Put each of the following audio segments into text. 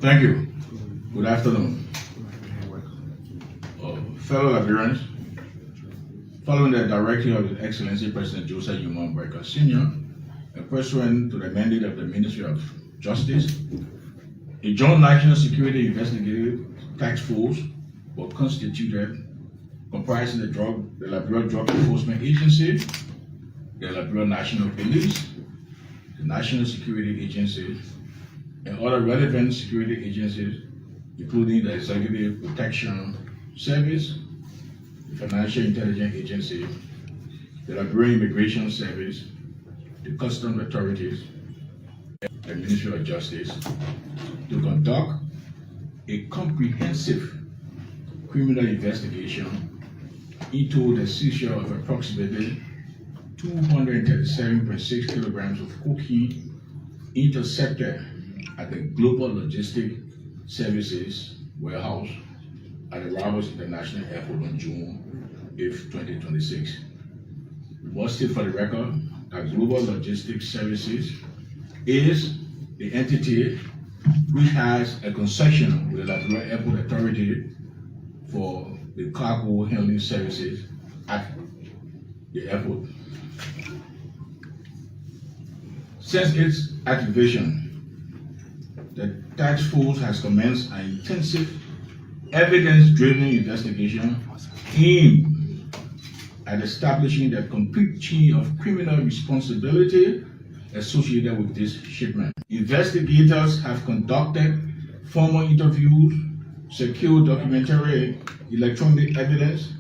Thank you. Good afternoon. Fellow Liberians, following the directive of His Excellency President Joseph Yuma Barker Sr., and pursuant to the mandate of the Ministry of Justice, a joint national security investigative task force was constituted comprising the Liberia Drug Enforcement Agency, the Liberia National Police, the National Security Agency, and other relevant security agencies, including the Executive Protection Service, the Financial Intelligence Agency, the Liberian Immigration Service, the Customs Authorities, and the Ministry of Justice to conduct a comprehensive criminal investigation into the seizure of approximately 237.6 kilograms of cocaine intercepted at the Global Logistic Services warehouse at the Ramos International Airport on June 8, 2026. We must state for the record that Global Logistics Services is the entity which has a concession with the Liberia Airport Authority for the cargo handling services at the airport. Since its activation, the task force has commenced an intensive evidence-driven investigation aimed at establishing the complete chain of criminal responsibility associated with this shipment. Investigators have conducted formal interviews, secured documentary electronic evidence,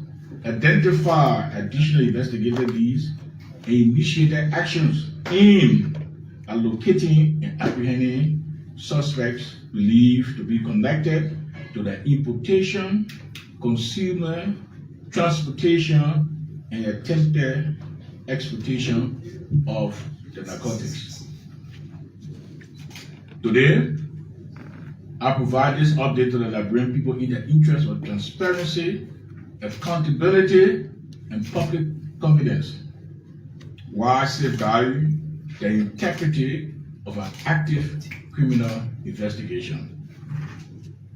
identified additional investigative leads, and initiated actions aimed at locating and apprehending suspects believed to be connected to the importation, concealment, transportation, and attempted exportation of the narcotics. Today, I provide this update to the Liberian people in the interest of transparency, accountability, and public confidence, while safeguarding the integrity of an active criminal investigation.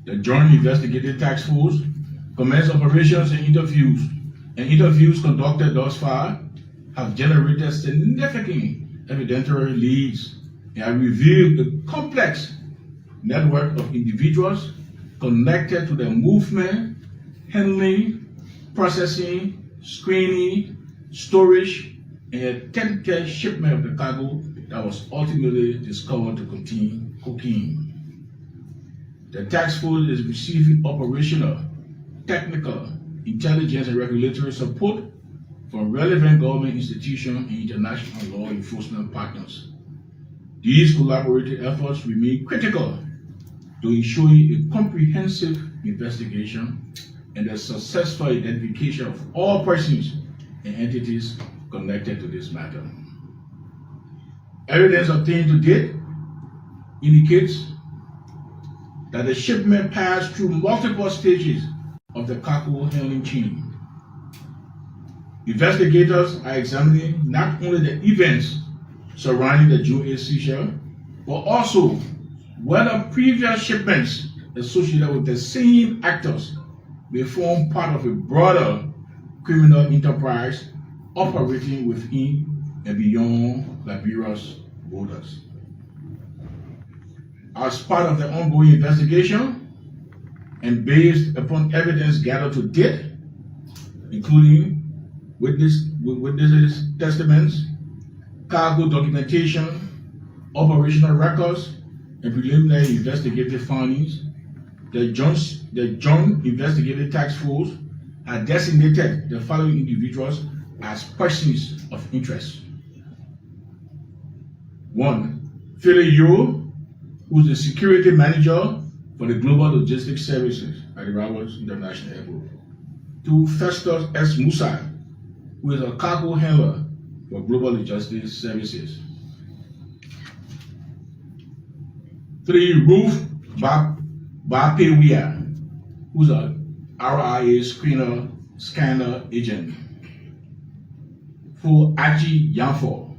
The Joint Investigative Task Force commenced operations and interviews conducted thus far have generated significant evidentiary leads and have revealed a complex network of individuals connected to the movement, handling, processing, screening, storage, and attempted shipment of the cargo that was ultimately discovered to contain cocaine. The task force is receiving operational, technical, intelligence, and regulatory support from relevant government institutions and international law enforcement partners. These collaborative efforts remain critical to ensuring a comprehensive investigation and the successful identification of all persons and entities connected to this matter. Evidence obtained to date indicates that the shipment passed through multiple stages of the cargo handling chain. Investigators are examining not only the events surrounding the June 8 seizure, but also whether previous shipments associated with the same actors may form part of a broader criminal enterprise operating within and beyond Liberia's borders. As part of the ongoing investigation and based upon evidence gathered to date, including witnesses' testaments, cargo documentation, operational records, and preliminary investigative findings, the Joint Investigative Task Force has designated the following individuals as persons of interest. 1. Philip Yu, who is the security manager for the Global Logistics Services at the Ramos International Airport. 2. Festus S. Musa, who is a cargo handler for Global Logistics Services. 3. Ruth Bapewia, who's a RIA scanner agent. 4. Aji Yanfor,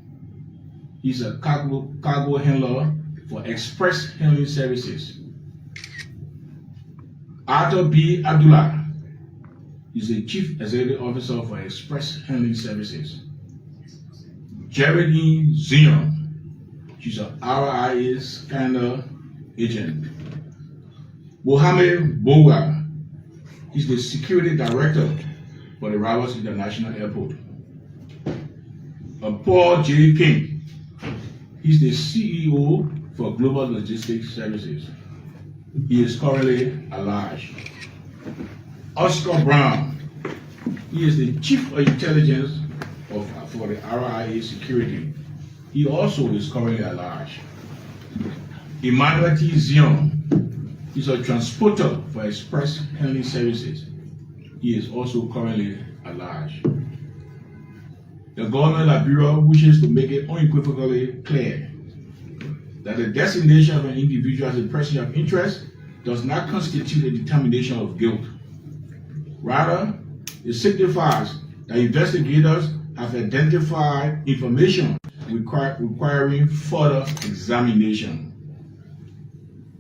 he's a cargo handler for Express Handling Services. Arthur B. Abdullah is the Chief Executive Officer for Express Handling Services. Geraldine Zion, she's a RIA scanner agent. Mohammed Bowa, he's the Security Director for the Rabat International Airport. Paul J. King, he's the CEO for Global Logistics Services. He is currently alive. Oscar Brown, he is the Chief of Intelligence for the RIA Security. He also is currently alive. Emmanuel T. Zion, he's a transporter for Express Handling Services. He is also currently alive. The government of Liberia wishes to make it unequivocally clear that the designation of an individual as a person of interest does not constitute a determination of guilt. Rather, it signifies that investigators have identified information requiring further examination.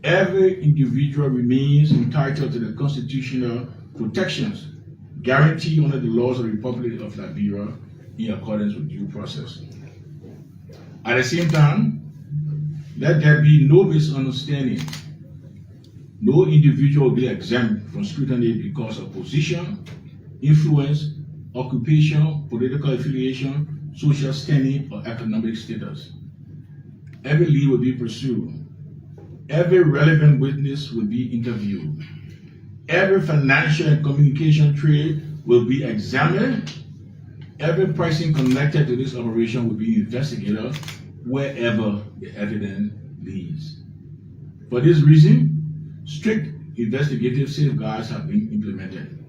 Every individual remains entitled to the constitutional protections guaranteed under the laws of the Republic of Liberia in accordance with due process. At the same time, let there be no misunderstanding. No individual will be exempt from scrutiny because of position, influence, occupation, political affiliation, social standing, or economic status. Every lead will be pursued. Every relevant witness will be interviewed. Every financial and communication trade will be examined. Every person connected to this operation will be investigated wherever the evidence leads. For this reason, strict investigative safeguards have been implemented.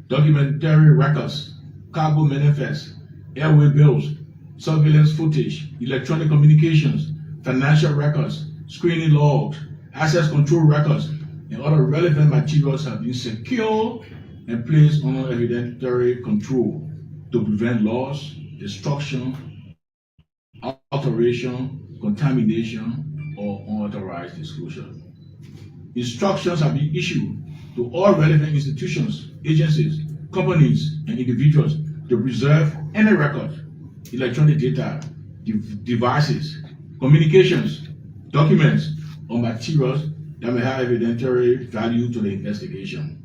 Documentary records, cargo manifests, airway bills, surveillance footage, electronic communications, financial records, screening logs, access control records, and other relevant materials have been secured and placed under evidentiary control to prevent loss, destruction, alteration, contamination, or unauthorized disclosure. Instructions have been issued to all relevant institutions, agencies, companies, and individuals to preserve any record, electronic data, devices, communications, documents, or materials that may have evidentiary value to the investigation.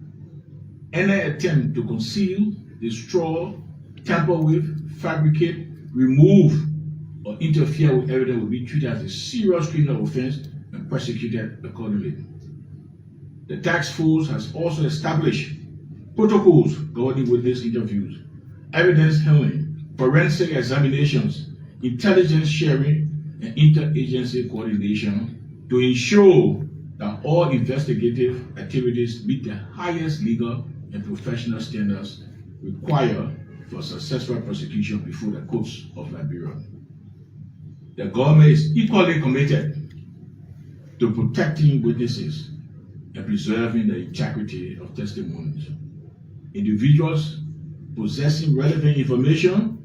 Any attempt to conceal, destroy, tamper with, fabricate, remove, or interfere with evidence will be treated as a serious criminal offense and prosecuted accordingly. The task force has also established protocols governing witness interviews, evidence handling, forensic examinations, intelligence sharing, and interagency coordination to ensure that all investigative activities meet the highest legal and professional standards required for successful prosecution before the courts of Liberia. The government is equally committed to protecting witnesses and preserving the integrity of testimonies. Individuals possessing relevant information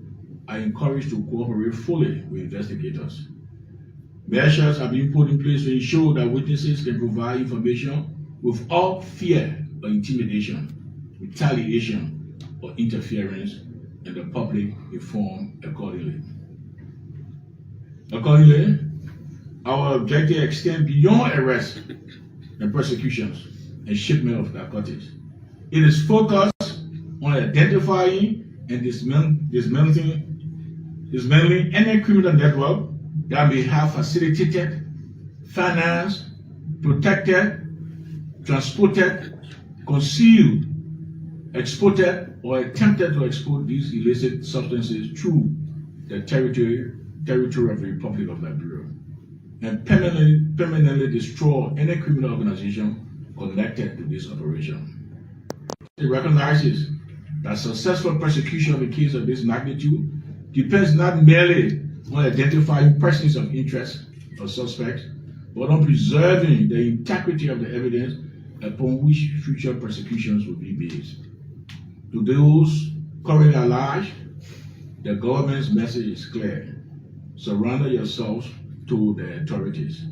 are encouraged to cooperate fully with investigators. Measures have been put in place to ensure that witnesses can provide information without fear or intimidation, retaliation, or interference, and the public informed accordingly. Accordingly, our objective extends beyond arrest and prosecutions and shipment of narcotics. It is focused on identifying and dismantling any criminal network that may have facilitated, financed, protected, transported, concealed, exported, or attempted to export these illicit substances through the territory of the Republic of Liberia, and permanently destroy any criminal organization connected to this operation. It recognizes that successful prosecution of a case of this magnitude depends not merely on identifying persons of interest or suspects, but on preserving the integrity of the evidence upon which future prosecutions will be based. To those currently alive, the government's message is clear. Surrender yourselves to the authorities.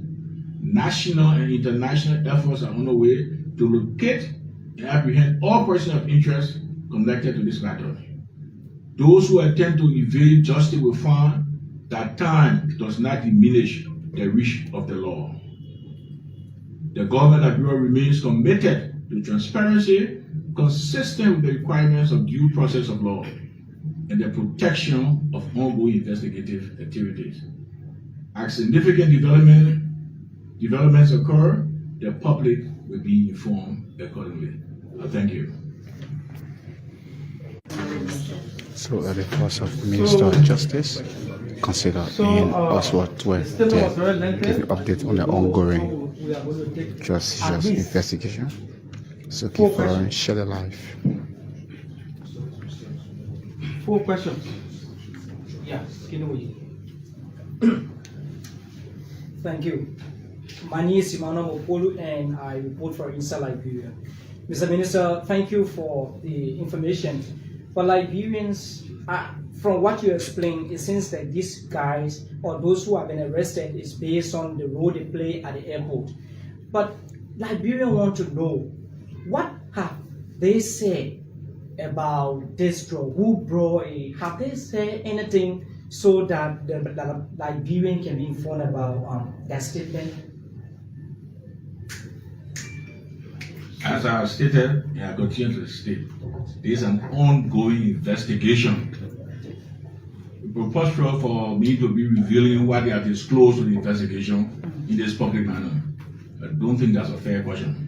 National and international efforts are underway to locate and apprehend all persons of interest connected to this matter. Those who attempt to evade justice will find that time does not diminish the reach of the law. The government of Bureau remains committed to transparency consistent with the requirements of due process of law and the protection of ongoing investigative activities. As significant developments occur, the public will be informed accordingly. Thank you. So, the force of Minister of Justice consider in Oswald to give update on the ongoing justice investigation. So keep following, share the life. 4 questions. Yeah, thank you. My name is Simano Mopolu and I report for Inside Liberia. Mr. Minister, thank you for the information. For Liberians, from what you explained, it seems that these guys or those who have been arrested is based on the role they play at the airport. But Liberians want to know, what have they said about this drug? Who brought it? Have they said anything so that the Liberian can be informed about that statement? As I have stated, and I continue to state, there is an ongoing investigation. It's preposterous for me to be revealing what they have disclosed to the investigation in this public manner. I don't think that's a fair question.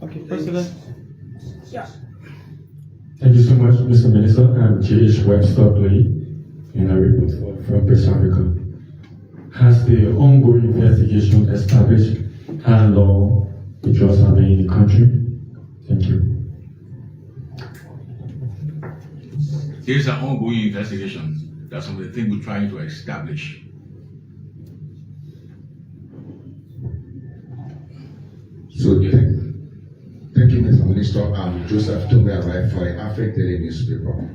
Okay, President. Yeah. Thank you so much, Mr. Minister. I'm J.H. Webster Play, and I report from Press Africa. Has the ongoing investigation established how law the drugs are being in the country? Thank you. There is an ongoing investigation. That's some of the things we're trying to establish. So, thank you, Mr. Minister. Joseph Tombe arrived for the Africa Daily newspaper.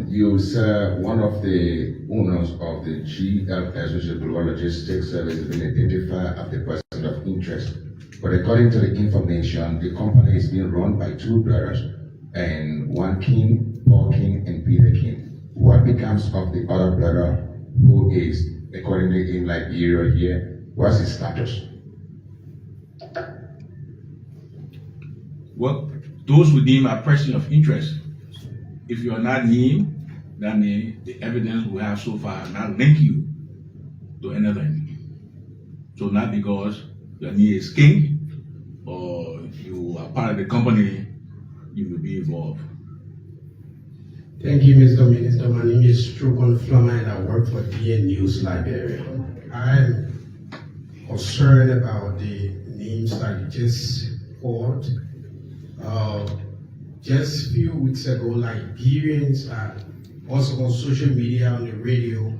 You said one of the owners of the GLS, which is Global Logistics Service, has been identified as the person of interest. But according to the information, the company is being run by 2 brothers, and one King, Paul King, and Peter King. What becomes of the other brother who is, accordingly, in Liberia here? What's his status? Well, those we deem are persons of interest. If you are not named, that means the evidence we have so far not link you to anything. So not because your name is King or you are part of the company, you will be involved. Thank you, Mr. Minister. My name is Strokon Flama and I work for DN News Liberia. I'm concerned about the names that you just called. Just a few weeks ago, Liberians are also on social media, on the radio,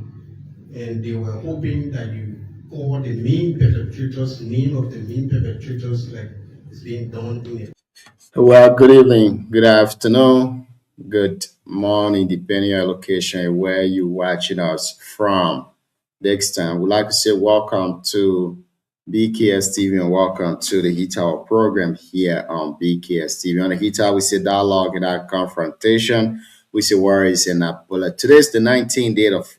and they were hoping that you call the main perpetrators, name of the main perpetrators, like it's being done in it. Well, good evening, good afternoon, good morning, depending on your location and where you're watching us from. Next time, we'd like to say welcome to BKS TV and welcome to the Heat Hour program here on BKS TV. On the Heat Hour, we say dialogue and our confrontation. We say worries and not bullet. Today is the 19th date of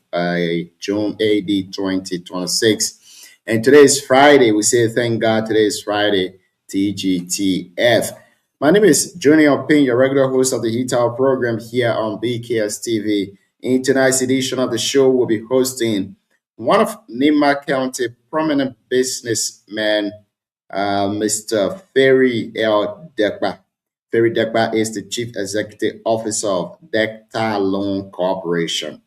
June AD 2026. And today is Friday. We say thank God today is Friday, TGTF. My name is Junior Payne, your regular host of the Heat Hour program here on BKS TV. In tonight's edition of the show, we'll be hosting one of Nimba County prominent businessman, Mr. Ferry L. Dekba. Ferry Dekba is the Chief Executive Officer of Dekta Loan Corporation.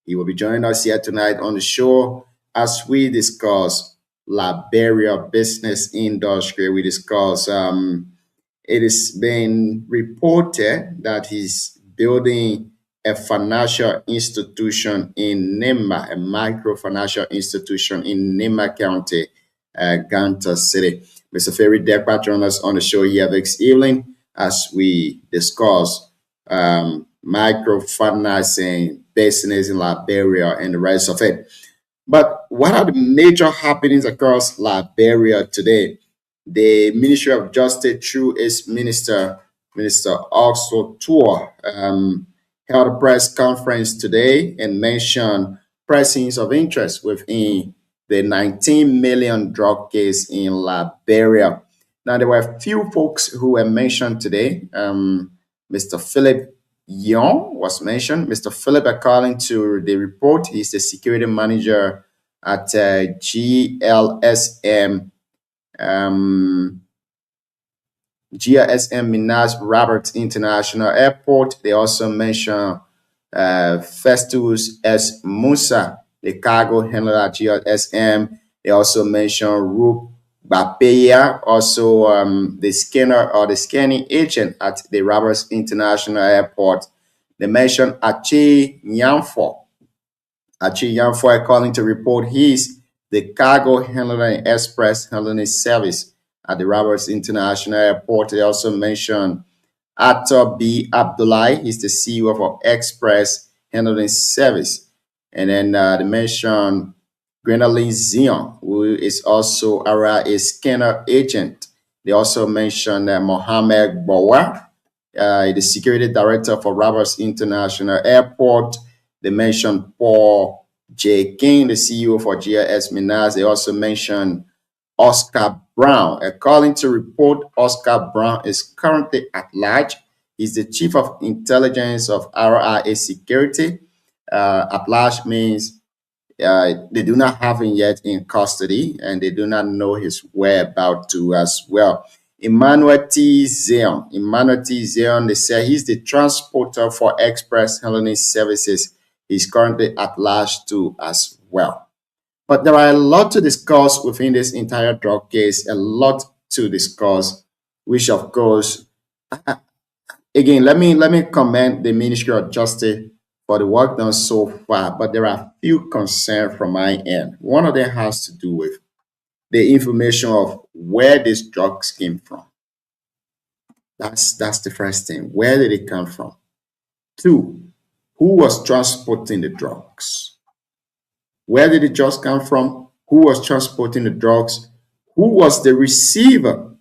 He will be joining us here tonight on the show as we discuss Liberia business industry. We discuss, it has been reported that he's building a financial institution in Nimba, a microfinancial institution in Nimba County, Ganta City. Mr. Ferry Dekba joined us on the show here this evening as we discuss microfinancing business in Liberia and the rest of it. But what are the major happenings across Liberia today? the Ministry of Justice through its Minister Oxford Tour, held a press conference today and mentioned persons of interest within the 19 million drug case in Liberia. Now, there were a few folks who were mentioned today. Mr. Philip Young was mentioned. Mr. Philip, according to the report, he's the security manager at GLSM Minas Roberts International Airport. They also mention Festus S. Musa, the cargo handler at GLSM. They also mention Rup Bapeya, also the scanner or the scanning agent at the Roberts International Airport. They mention Achi Nyamfo. Achi Nyamfo, according to report, he's the cargo handler and express handling service at the Roberts International Airport. They also mention Atta B. Abdullah, he's the CEO of Express Handling Service. And then they mention Grenalyn Zion, who is also a scanner agent. They also mention Mohammed Bawa, the security director for Roberts International Airport. They mention Paul J. King, the CEO for GIS Minas. They also mention Oscar Brown. According to report, Oscar Brown is currently at large. He's the chief of intelligence of RIA Security. At large means they do not have him yet in custody, and they do not know his whereabouts too as well. Emmanuel T. Zion, they say he's the transporter for Express Handling Services. He's currently at large too as well. But there are a lot to discuss within this entire drug case, a lot to discuss, which of course, again, let me commend the Ministry of Justice for the work done so far, but there are a few concerns from my end. One of them has to do with the information of where these drugs came from. That's the first thing. Where did it come from? Two, who was transporting the drugs? Where did the drugs come from? Who was transporting the drugs? Who was the receiver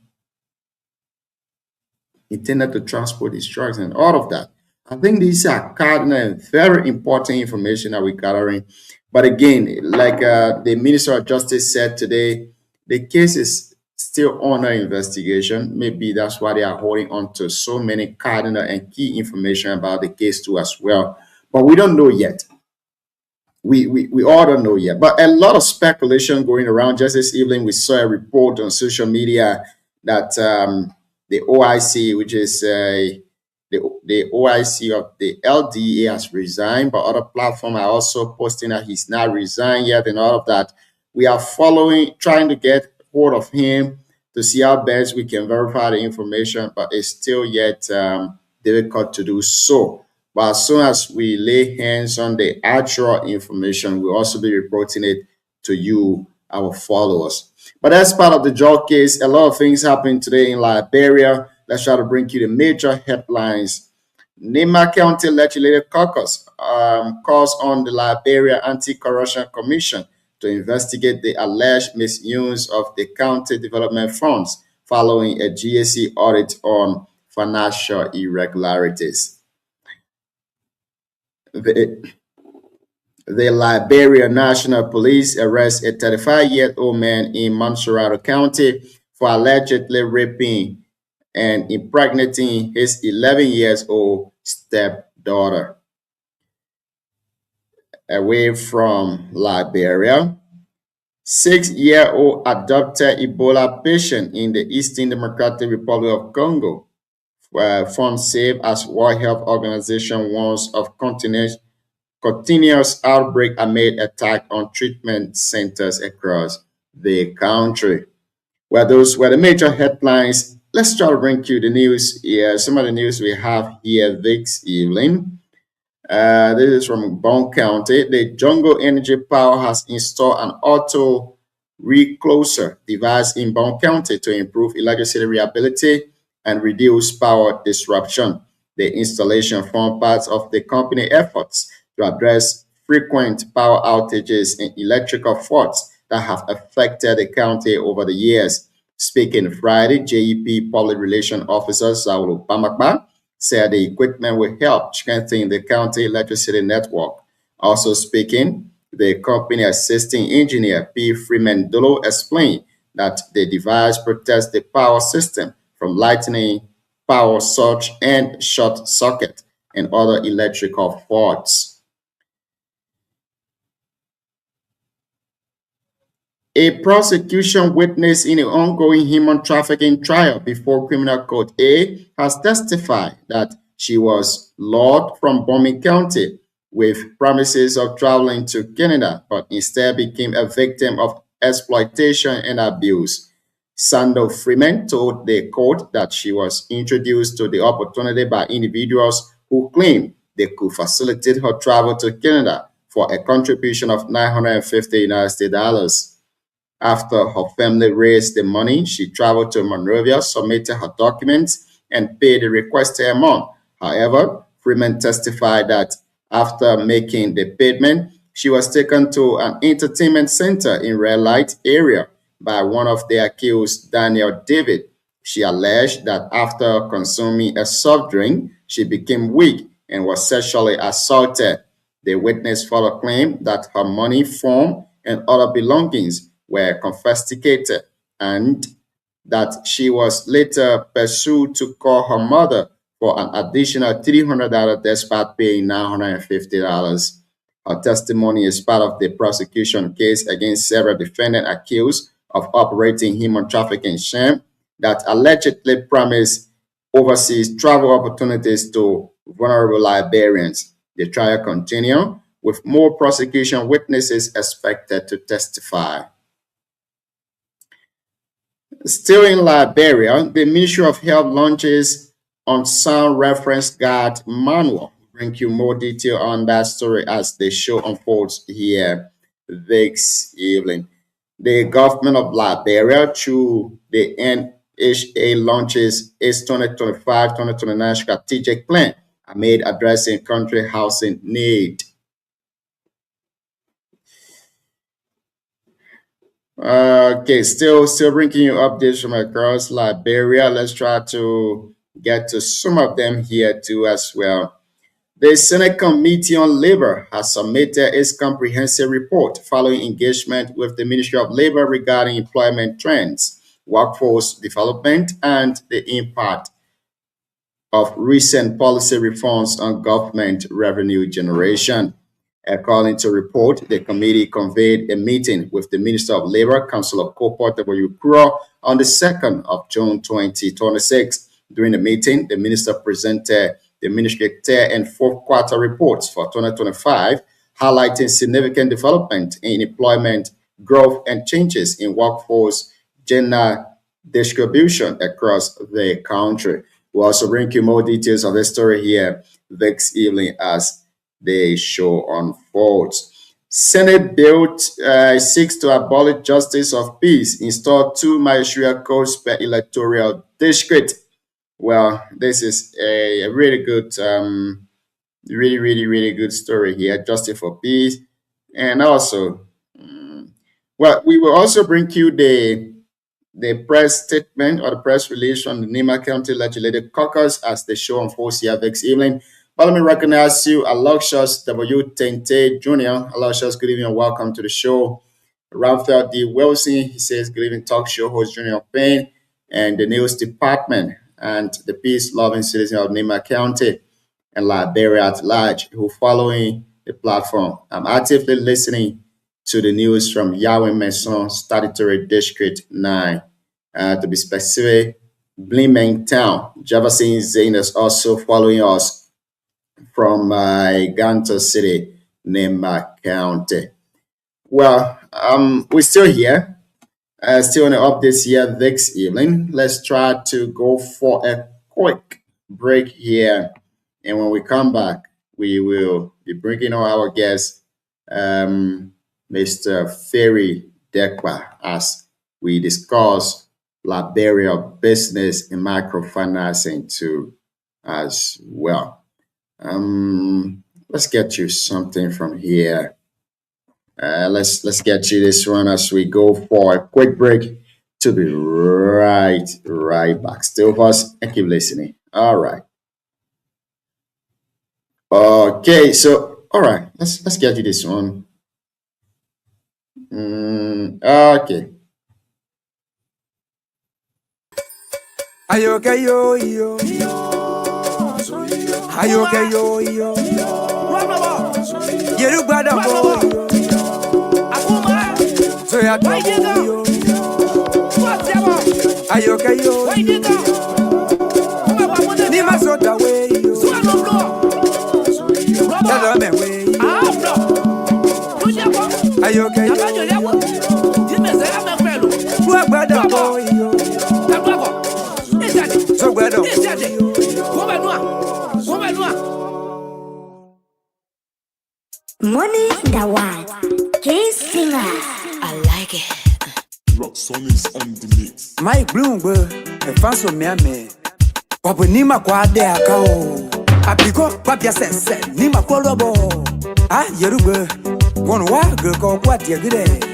intended to transport these drugs and all of that? I think these are cardinal and very important information that we're gathering. But again, like the Minister of Justice said today, the case is still under investigation. Maybe that's why they are holding on to so many cardinal and key information about the case too as well. But we don't know yet. We all don't know yet. But a lot of speculation going around. Just this evening, we saw a report on social media that the OIC, which is the OIC of the LDA, has resigned, but other platforms are also posting that he's not resigned yet and all of that. We are trying to get hold of him to see how best we can verify the information, but it's still yet difficult to do so. But as soon as we lay hands on the actual information, we'll also be reporting it to you, our followers. But as part of the drug case, a lot of things happened today in Liberia. Let's try to bring you the major headlines. Nema County Legislative Caucus calls on the Liberia Anti-Corruption Commission to investigate the alleged misuse of the county development funds following a GSC audit on financial irregularities. The Liberia National Police arrest a 35-year-old man in Montserrat County for allegedly raping and impregnating his 11-year-old stepdaughter. Away from Liberia, 6-year-old adopted Ebola patient in the Eastern Democratic Republic of Congo. Found safe as World Health Organization warns of continuous outbreak amid attack on treatment centers across the country. Well, those were the major headlines. Let's try to bring you the news here. Some of the news we have here this evening. This is from Bone County. The Jungle Energy Power has installed an auto recloser device in Bone County to improve electricity reliability and reduce power disruption. The installation forms part of the company efforts to address frequent power outages and electrical faults that have affected the county over the years. Speaking Friday, JEP Public Relations Officer Saulo Pamakba said the equipment will help strengthen the county electricity network. Also speaking, the company assisting engineer P. Freeman Dolo explained that the device protects the power system from lightning, power surge, and short circuit and other electrical faults. A prosecution witness in an ongoing human trafficking trial before Criminal Court A has testified that she was lured from Bombing County with promises of traveling to Canada, but instead became a victim of exploitation and abuse. Sando Freeman told the court that she was introduced to the opportunity by individuals who claimed they could facilitate her travel to Canada for a contribution of $950 United States dollars. After her family raised the money, she traveled to Monrovia, submitted her documents, and paid the requested amount. However, Freeman testified that after making the payment, she was taken to an entertainment center in Red Light area by one of the accused, Daniel David. She alleged that after consuming a soft drink, she became weak and was sexually assaulted. The witness further claimed that her money, phone, and other belongings were confiscated and that she was later pursued to call her mother for an additional $300 despite paying $950. Her testimony is part of the prosecution case against several defendants accused of operating human trafficking sham that allegedly promised overseas travel opportunities to vulnerable Liberians. The trial continues, with more prosecution witnesses expected to testify. Still in Liberia, the Ministry of Health launches on Sound Reference Guide manual. Bring you more detail on that story as the show unfolds here this evening. The government of Liberia, through the NHA, launches its 2025-2029 strategic plan amid addressing country housing need. Okay, still bringing you updates from across Liberia. Let's try to get to some of them here too as well. The Senate Committee on Labor has submitted its comprehensive report following engagement with the Ministry of Labor regarding employment trends, workforce development, and the impact of recent policy reforms on government revenue generation. According to report, the committee convened a meeting with the Minister of Labor, Councillor Kopo W. Kuro, on the 2nd of June 2026. During the meeting, the minister presented the ministry third and fourth quarter reports for 2025, highlighting significant development in employment growth and changes in workforce gender distribution across the country. We'll also bring you more details of the story here this evening as the show unfolds. Senate bill seeks to abolish justice of peace, install 2 magisterial courts per electoral district. Well, this is a really good, really good story here, justice for peace. And also, well, we will also bring you the press statement or the press release from the Nima County Legislative Caucus as the show unfolds here this evening. But let me recognize you, Aloysius W. Tente Jr. Aloysius, good evening and welcome to the show. Raphael D. Wilson, he says, good evening, talk show host Junior Payne, and the news department, and the peace-loving citizen of Nima County and Liberia at large who following the platform. I'm actively listening to the news from Yahweh Mason Statutory District 9. To be specific, Blimeng Town. Jefferson Zane is also following us from Ganto City, Nima County. Well, we're still here. Still on the updates here this evening. Let's try to go for a quick break here. And when we come back, we will be bringing on our guest, Mr. Ferry Dekwa, as we discuss Liberia business and microfinancing too as well. Let's get you something from here. Let's get you this one as we go for a quick break to be right back. Stay with us and keep listening. All right. Okay, so all right, let's get to this one. Okay. Ayoke yo yo, ayoke yo yo, yeru gbada bo yo, so ya to yo, ayoke yo, ni masoda we yo, tell me we, ayoke yo, gbada bo yo. So bueno. Money the one. Case singer. I like it. Rock Son is on the mix. Mike Bloomberg, a fan of me. Wapunima kwa de akao. Apiko, papia sense, Nima Kolobo. Ah, Yerube. One waggle called what you get.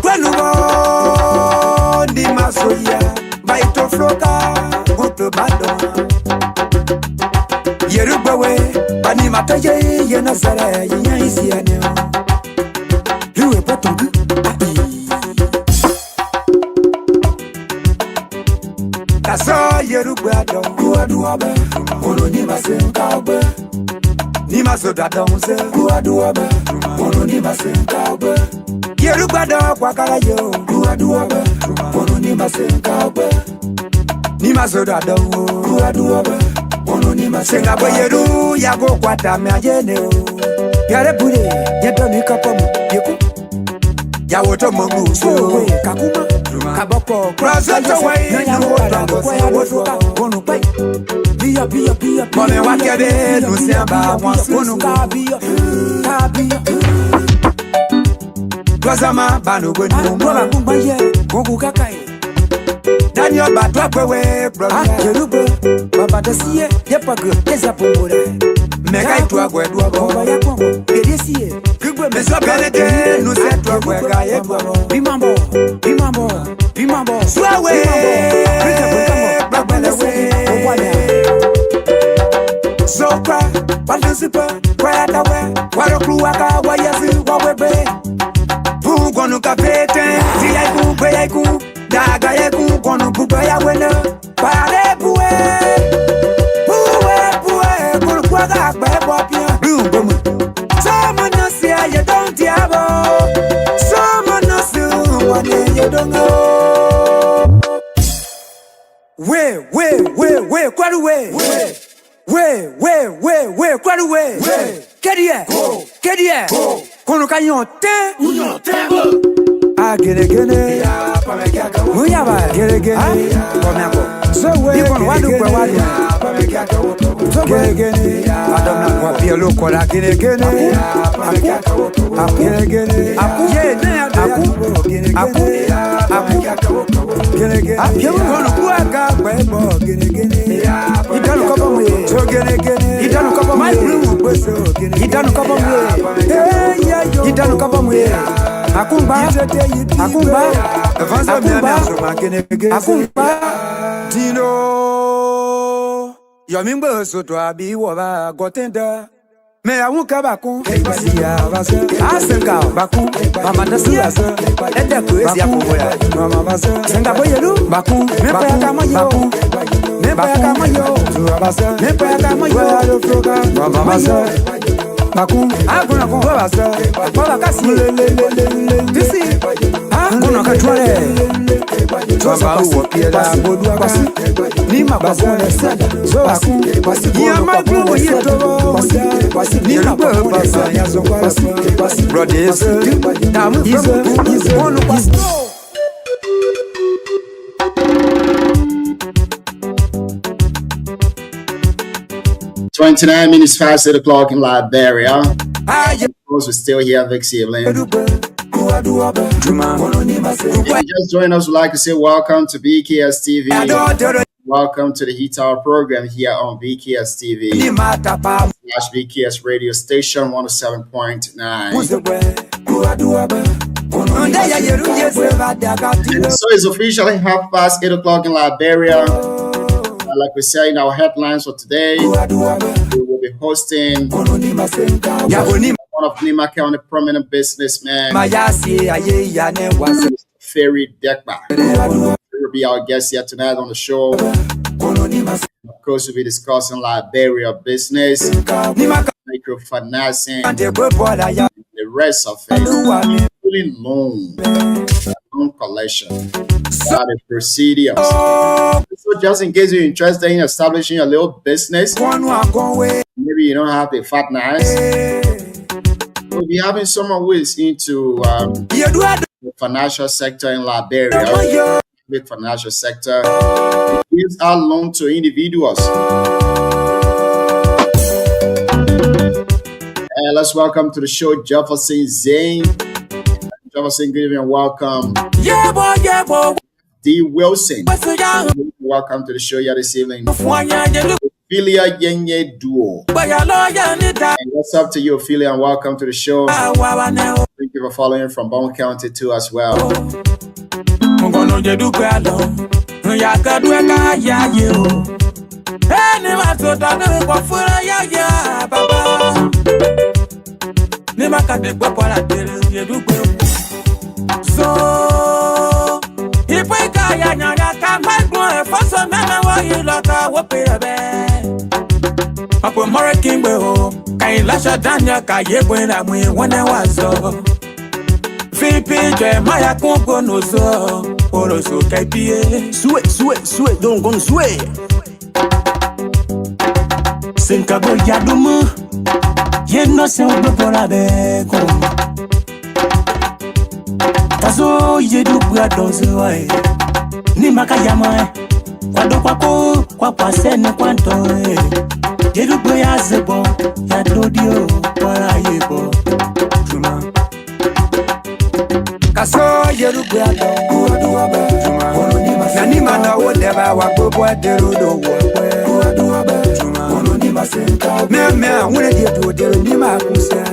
Kwanubo, Nima Soya. Baito floka, goto bado. Yerubawe, bani mataye, yena sara, yenya isi aneo. Liwe patongu, Kasa yerubado, kuaduabe, ono ni masenkabe. Ni masoda donse, kuaduabe, ono ni masenkabe. Yerubado kwa kalayo, kuaduabe, ono ni masenkabe. Ni masoda dongo, kuaduabe, ono ni masenkabe. Yeru yago kwa tame ajene o. Yare bure, yedo ni kapomu, yeku. Yawoto mongu so, kakuma. Kaboko, crossed away, no water, kwa ya wofuka, onu pai. Bia, mame wakebe, nusiamba, mwaskunu kabia, Kwazama, banu gweni, mwa kumbaye, kongu kakai. Daniel batwa kwewe, brother. Jerube, baba desiye, yepagu, eza pumure. Meka itwa gwedwa bomba ya kongo, gedesiye. Kugwe meso penete, nusetwa gwega yedwa. Bimambo, Swawe, Babelewe, Soka, Pandisipa, Kwadawe, Warokuaka, Wayazi, Wawebe, Pugonu Kapete, Tiaku, Daga Yaku, Gonu Pubaya Wena, Parebue, Kurquaga, Babopia, Boom, someone else here, you don't have, someone else you don't know. Wait, quite away. Wait, quite away. Get here. Kono kanyon te. Ah, gene. Muyaba, gene. Komiako. So we kon wadu kwa wadu. So gene. Madonna kwa pia loko la gene. Aku ye ne aku. Gene. Kono kuaka kwebo gene. Idanu kopa mwe. So gene. Idanu kopa mwe. Idanu kopa mwe. Idanu kopa mwe. Akumba. Dino. Yomimbo soto abi waba gotenda. Me awuka bakun. Asenka bakun. Mama dasiya. Ede kwezi ya kuboya. Mama basa. Senga boyelu bakun. Me pa ya kama yo. Mama basa. Bakun, aguna kwa basa. Baba kasi. Disi. Aguna katwale. Baba uwa pia la bodua basi. Ni mabasa sada. Bakun. Ya maglu yeto. Ni mabasa ya zongwa basi. Brothers. Tamu from. Onu basi. 29 minutes past 8 o'clock in Liberia. We're still here, Vic Evelyn. If you just joined us, we'd like to say welcome to BKS TV. Welcome to the Heat Hour program here on BKS TV. / BKS radio station 107.9. So it's officially 8:30 in Liberia. Like we say in our headlines for today, we will be hosting one of Nima County prominent businessmen, Ferry Dekba. He will be our guest here tonight on the show. Of course, we'll be discussing Liberia business, microfinancing, and the rest of it, including loan collection, the procedures. So just in case you're interested in establishing a little business, maybe you don't have a finance, we'll be having someone who is into the financial sector in Liberia, the financial sector. It gives out loan to individuals. Let's welcome to the show Jefferson Zane. Jefferson, good evening and welcome. D. Wilson, welcome to the show here this evening. Ophelia Yenye Duo. And what's up to you, Ophelia, and welcome to the show. Thank you for following from Bone County too as well. So, if we can, I can't make more for some men. You look at what pay a bed. Up with Morrigan, can you lash a Dania? Can you when I win when I was so? VP, Maya Congo, no so, or so KPA. Sweet, don't go sweat. Sinkabo Yadumu, you know, so before I beg. Kazo yedu bua donzoi ni makayama kwado kwako kwa pasene kwanto yedu bua zebo ya dodio para yebo tuma kazo yedu bua do na ni mana wo deba wa bobo dero do wo tuma ono ni masenka me wure yedu dero ni makusa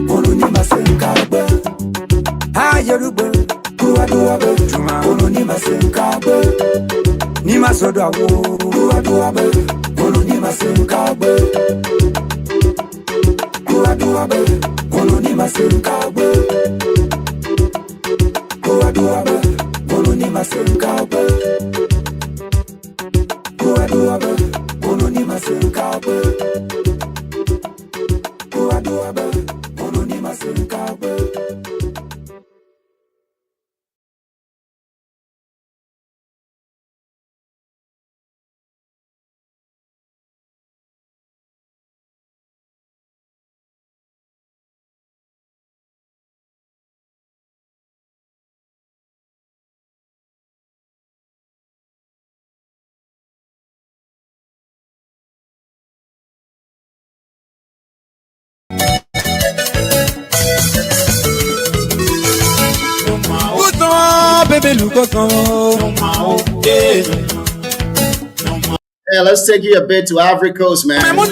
ono ni masenka Yoruba, Tuma, Oni Masenkabe, Nima Soda, Oni Masenkabe, Oni Masenkabe, Oni Masenkabe, Oni Masenkabe, Oni Masenkabe. Yeah, let's take you a bit to Ivory Coast, man. Let's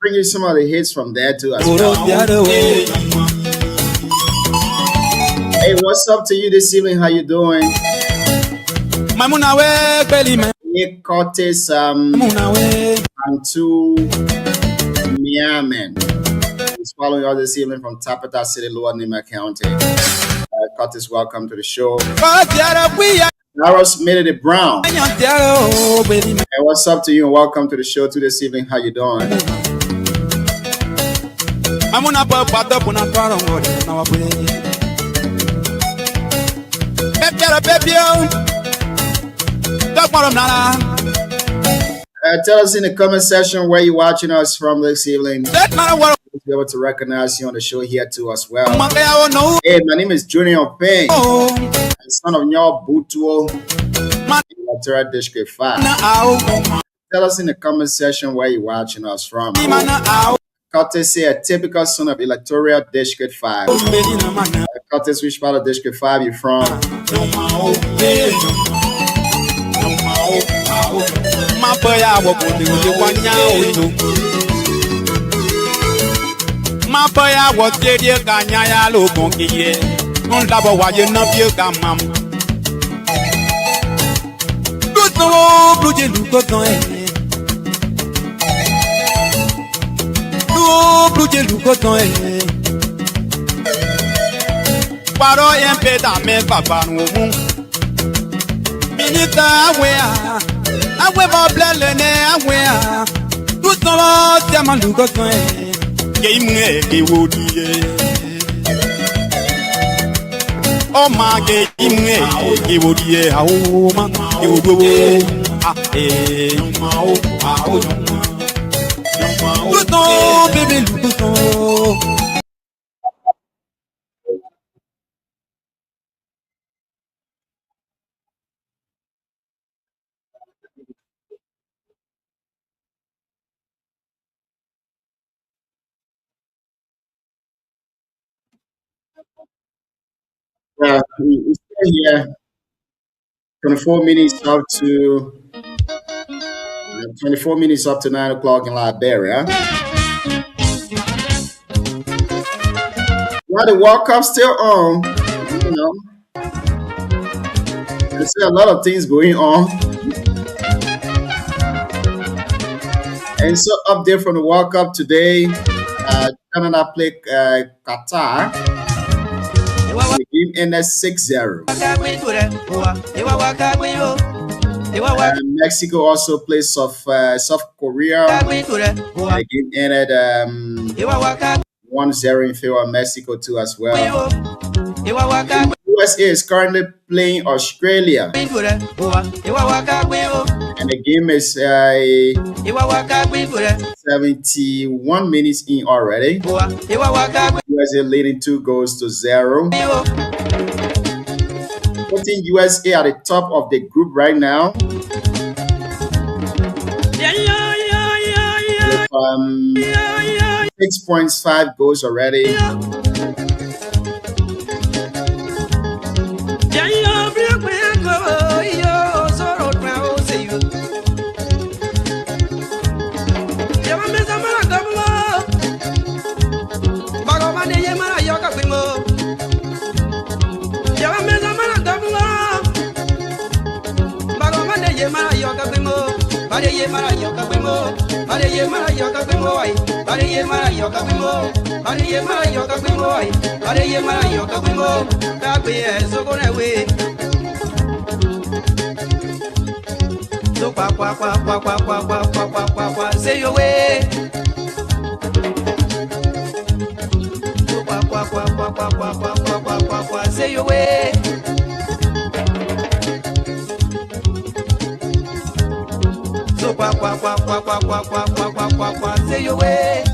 bring you some of the hits from there too as well. Hey, what's up to you this evening? How you doing? Nick Curtis, and two Miamen. He's following us this evening from Tapata City, Lower Nima County. Curtis, welcome to the show. Laros made it Brown. Hey, what's up to you and welcome to the show too this evening. How you doing? Tell us in the comment section where you're watching us from this evening. We'll be able to recognize you on the show here too as well. Hey, my name is Junior Payne, son of Nyo Butuo, District 5. Tell us in the comment section where you're watching us from. Curtis say a typical son of Electoral District 5. Curtis, which part of District 5 you from? Mapaya was dear Ganyaya Logonki. Non labo waye na pie gamam. Good no blue look on no blue look on Paro yempeda me papa no mu. Minita awea. Awe ba blele ne awea. Good no tema look on Game ke wodi Oh my game ke wodi ha o ma ke wodo ah Good no baby look no We stay here 24 minutes up to 24 minutes up to 9 o'clock in Liberia. While the World Cup still on, you know, there's still a lot of things going on. And so, update from the World Cup today, Canada played Qatar. The game ended 6-0. Mexico also played South Korea. The game ended 1-0 in favor of Mexico too as well. USA is currently playing Australia. And the game is 71 minutes in already. USA leading 2-0. Putting USA at the top of the group right now. With 6.5 goals already. Say your way. Say your way. So say your way.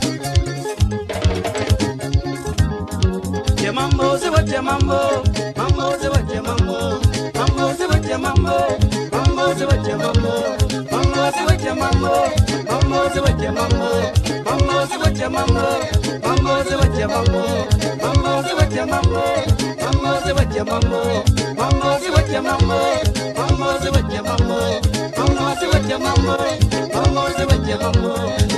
Your mambo, say what your mambo. Mambo, say what your mambo. Mambo, say what your mambo. Mambo, say what your mambo. Mambo, say what your mambo. Mambo, say what your mambo. Mambo, say what your mambo. Mambo, say what your mambo. Mambo, say what your mambo. Mambo, say what your mambo. Mambo, say what your mambo. Mambo, say what your mambo. Mambo, say what your mambo. Mambo, say what your mambo.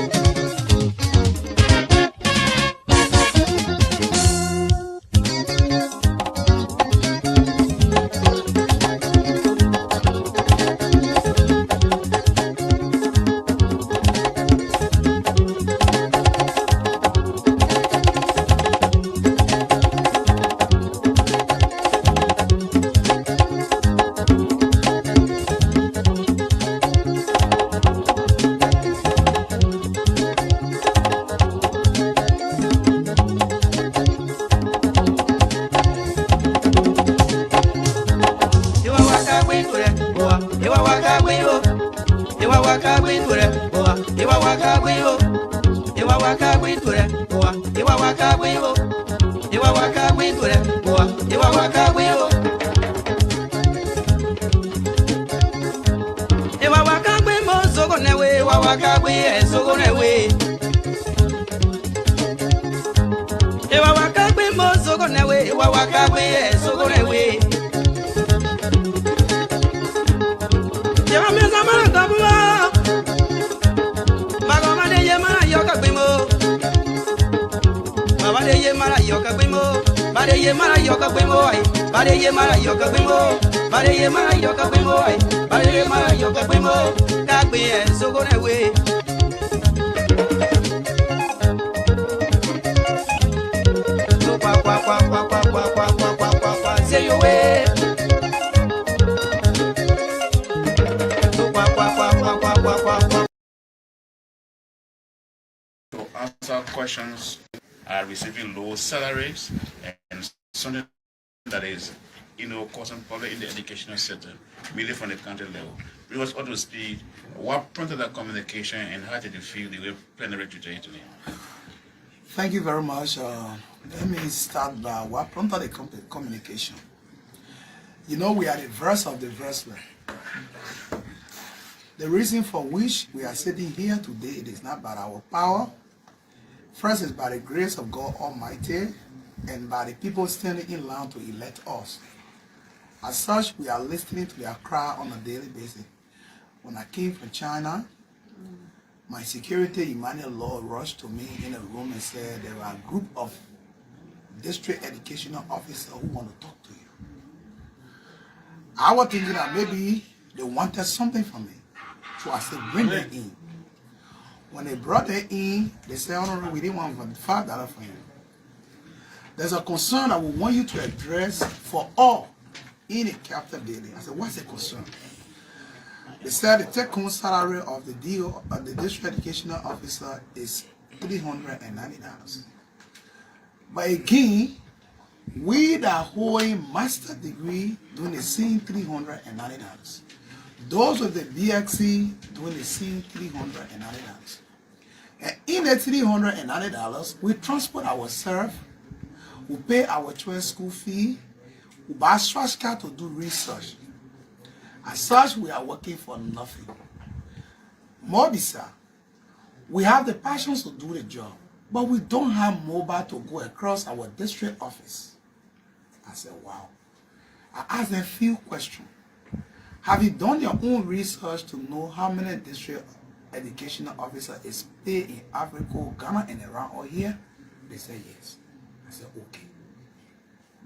mara yoka bimo, bare ye mara yoka bimo ai, bare ye mara yoka bimo, bare ye mara yoka bimo ai, bare ye mara yoka bimo, kagbe e sogo na we. So kwa say your way. To answer questions, are receiving low salaries and something that is, causing problem in the educational sector, mainly from the country level. We was ought to speak what prompted that communication and how did you feel the way plenary today? Thank you very much. Let me start by what prompted the communication. We are the verse of the verseless. The reason for which we are sitting here today, it is not by our power. First, it's by the grace of God Almighty and by the people standing in line to elect us. As such, we are listening to their cry on a daily basis. When I came from China, my security Emmanuel Law rushed to me in a room and said there are a group of district educational officers who want to talk to you. I was thinking that maybe they wanted something from me. So I said, bring them in. When they brought them in, they said, Honorable, we didn't want $5 from you. There's a concern that we want you to address for all in a capital building. I said, what's the concern? They said the take-home salary of the DO, of the district educational officer, is $390. But again, we that hold a master's degree doing the same $390. Those with the BXC doing the same $390. And in the $390, we transport ourselves, we pay our children's school fee, we buy trash car to do research. As such, we are working for nothing. More bizarre, we have the passions to do the job, but we don't have mobile to go across our district office. I said, wow. I asked them a few questions. Have you done your own research to know how many district educational officers is paid in Africa, Ghana, and around or here? They said yes. I said, okay.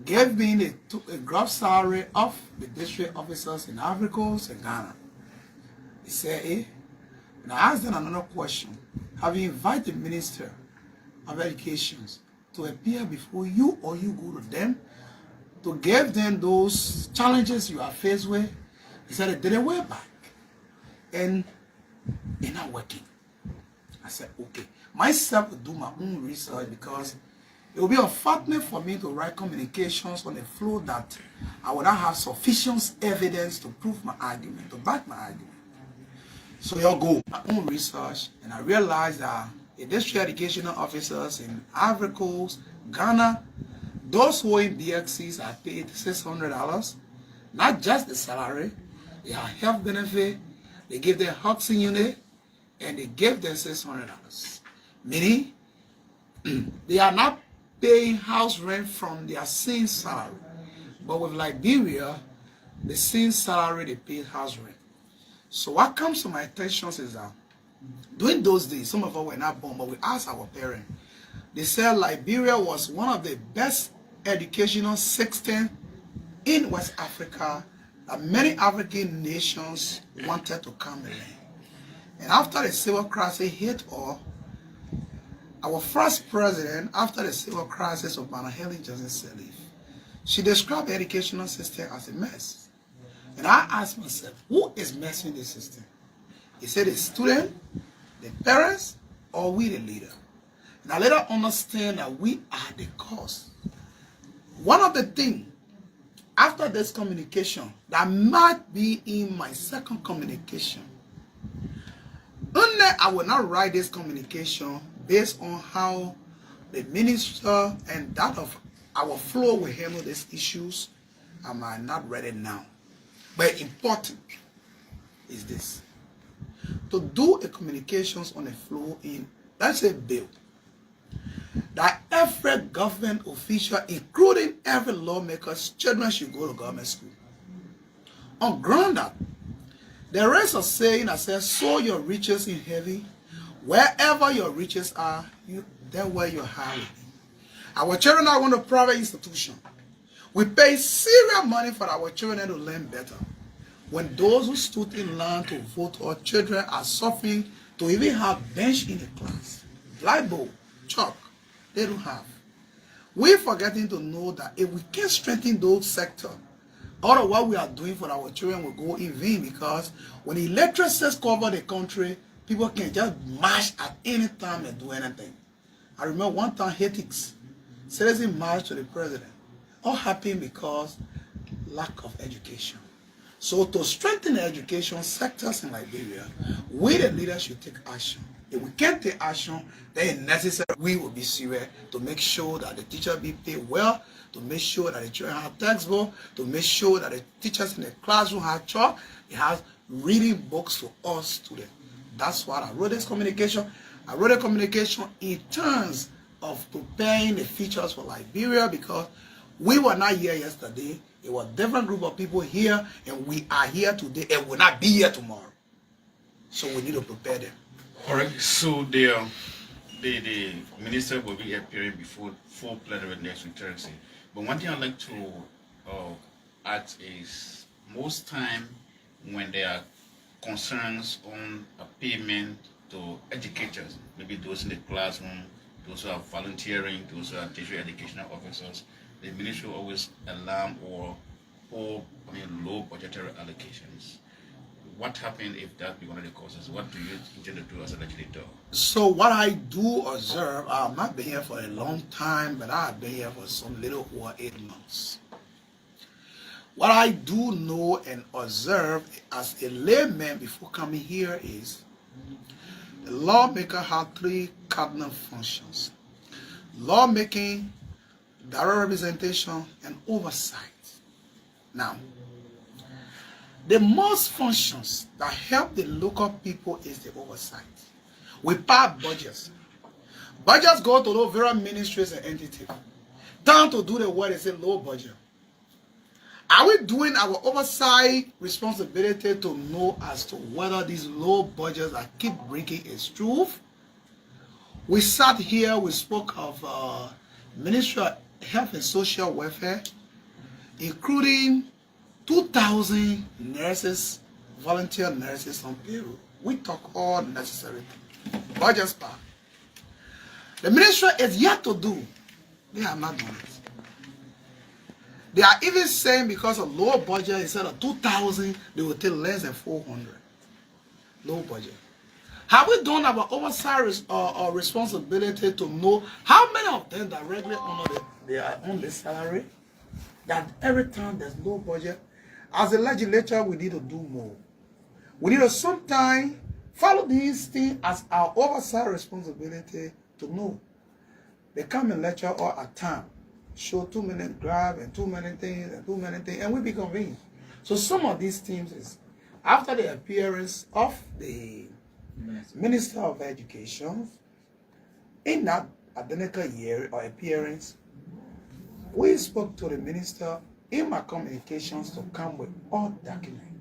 Gave me a gross salary of the district officers in Africa and Ghana. They said, eh? And I asked them another question. Have you invited the Minister of Education to appear before you, or you go to them to give them those challenges you are faced with? He said it didn't work back. And they're not working. I said, okay. Myself will do my own research because it will be unfortunate for me to write communications on a flow that I would not have sufficient evidence to prove my argument, to back my argument. So I'll go my own research, and I realized that the district educational officers in Ivory Coast, Ghana, those who are in DXCs are paid $600. Not just the salary, they have health benefit, they give their housing unit, and they give them $600. Meaning, they are not paying house rent from their same salary. But with Liberia, the same salary they pay house rent. So what comes to my attention is that during those days, some of us were not born, but we asked our parents. They said Liberia was one of the best educational systems in West Africa that many African nations wanted to come and learn. And after the civil crisis hit all, our first president, after the civil crisis of Anna Helen Johnson Sirleaf, she described the educational system as a mess. And I asked myself, who is messing this system? He said the student, the parents, or we the leader. And I later understand that we are the cause. One of the things after this communication that might be in my second communication, only I will not write this communication based on how the minister and that of our floor will handle these issues. I might not read it now. But important is this. To do a communications on a floor in, let's say, bill, that every government official, including every lawmaker's children, should go to government school. On ground that, there is a saying that says, sow your riches in heaven, wherever your riches are, there where your heart will be. Our children are going to private institution. We pay serious money for our children to learn better. When those who stood in line to vote, our children are suffering to even have bench in the class, blackboard, chalk, they don't have. We're forgetting to know that if we can strengthen those sectors, all of what we are doing for our children will go in vain, because when the electricities cover the country, people can just march at any time and do anything. I remember one time Haiti's citizen marched to the president. All happened because lack of education. So to strengthen the education sectors in Liberia, we the leaders should take action. If we can't take action, then it's necessary we will be serious to make sure that the teacher be paid well, to make sure that the children have textbooks, to make sure that the teachers in the classroom have chalk, they have reading books for us students. That's why I wrote this communication. I wrote a communication in terms of preparing the futures for Liberia, because we were not here yesterday. It was a different group of people here, and we are here today and will not be here tomorrow. So we need to prepare them. All right, so the minister will be appearing before full plenary next week Thursday. But one thing I'd like to add is, most time when there are concerns on a payment to educators, maybe those in the classroom, those who are volunteering, those who are tertiary educational officers, the ministry will always alarm or low budgetary allocations. What happened if that be one of the causes? What do you intend to do as a legislator? So what I do observe, I've not been here for a long time, but I've been here for some little over 8 months. What I do know and observe as a layman before coming here is the lawmaker has 3 cardinal functions: lawmaking, direct representation, and oversight. Now, the most functions that help the local people is the oversight. We pass budgets. Budgets go to those various ministries and entities. Down to do the work, they say low budget. Are we doing our oversight responsibility to know as to whether these low budgets that keep breaking is true? We sat here, we spoke of Ministry of Health and Social Welfare, including 2,000 nurses, volunteer nurses on payroll. We talk all necessary things. Budget part. The ministry is yet to do. They have not done it. They are even saying because of low budget, instead of 2,000, they will take less than 400. Low budget. Have we done our oversight or responsibility to know how many of them directly they are on the salary? That every time there's low budget, as a legislature, we need to do more. We need to sometimes follow these things as our oversight responsibility to know. They come and lecture all at time, show 2 minute grab and too many things, and we be convinced. So some of these things is after the appearance of the Minister of Education in that identical year or appearance, we spoke to the minister in my communications to come with all documents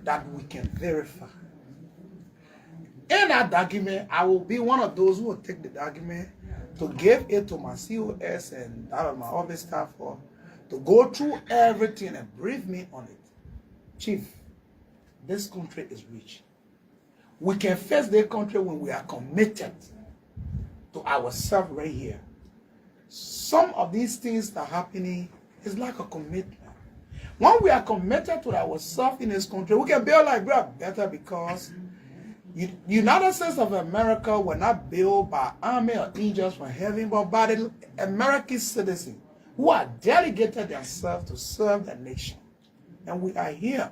that we can verify. In that document, I will be one of those who will take the document to give it to my COS and that of my office staff to go through everything and brief me on it. Chief, this country is rich. We can face the country when we are committed to ourselves right here. Some of these things that are happening is like a commitment. When we are committed to ourselves in this country, we can build Liberia better, because the United States of America were not built by army or angels from heaven, but by the American citizens who are delegated themselves to serve the nation. And we are here.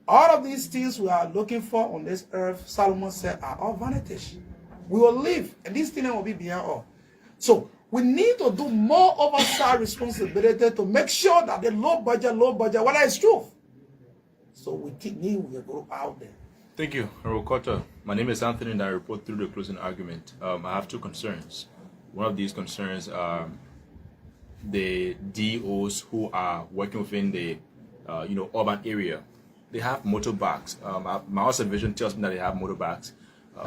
All of these things we are looking for on this earth, Solomon said, are all vanities. We will live, and these things will be beyond all. So we need to do more oversight responsibility to make sure that the low budget, whether it's true. So we need to go out there. Thank you, Harold Carter. My name is Anthony, and I report through the closing argument. I have 2 concerns. One of these concerns are the DOs who are working within the urban area. They have motorbikes. My observation tells me that they have motorbikes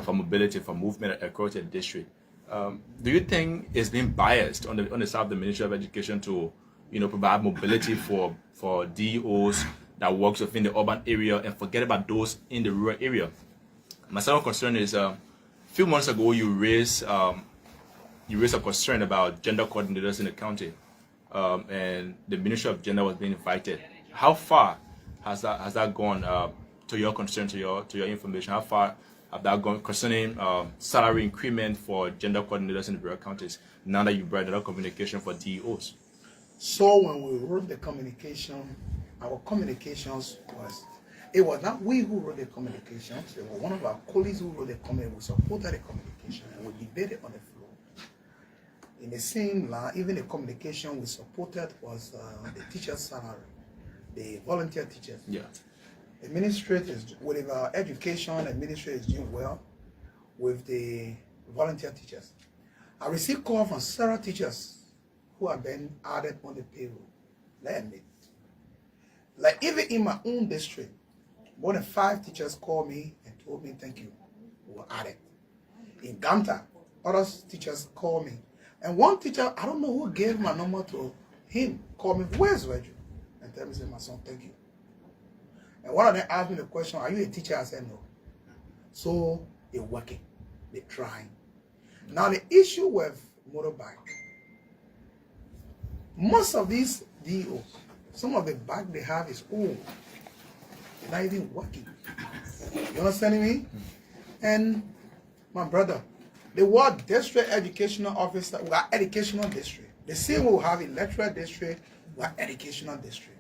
for mobility, for movement across the district. Do you think it's being biased on the side of the Ministry of Education to, provide mobility for DOs that works within the urban area and forget about those in the rural area? My second concern is, a few months ago you raised a concern about gender coordinators in the county, and the Ministry of Gender was being invited. How far has that gone? To your concern, to your information, how far have that gone concerning salary increment for gender coordinators in the rural counties? Now that you brought another communication for DEOs. So when we wrote the communication, our communications it was not we who wrote the communications. It was one of our colleagues who wrote the communication. We supported the communication and we debated on the floor. In the same line, even the communication we supported was the teacher's salary, the volunteer teachers. Yeah. The ministry is, with our education, the ministry is doing well with the volunteer teachers. I received call from several teachers who have been added on the payroll. Let me. Like even in my own district, more than 5 teachers called me and told me, thank you, we were added. In Ganta, other teachers called me. And one teacher, I don't know who gave my number to him, called me, where's Reggie? And tell me, say, my son, thank you. And one of them asked me the question, are you a teacher? I said, no. So they're working, they're trying. Now the issue with motorbike, most of these DOs, some of the bike they have is old. They're not even working. You understand me? And my brother, the word district educational officer, we are educational district. The same way we have electoral district, we are educational district.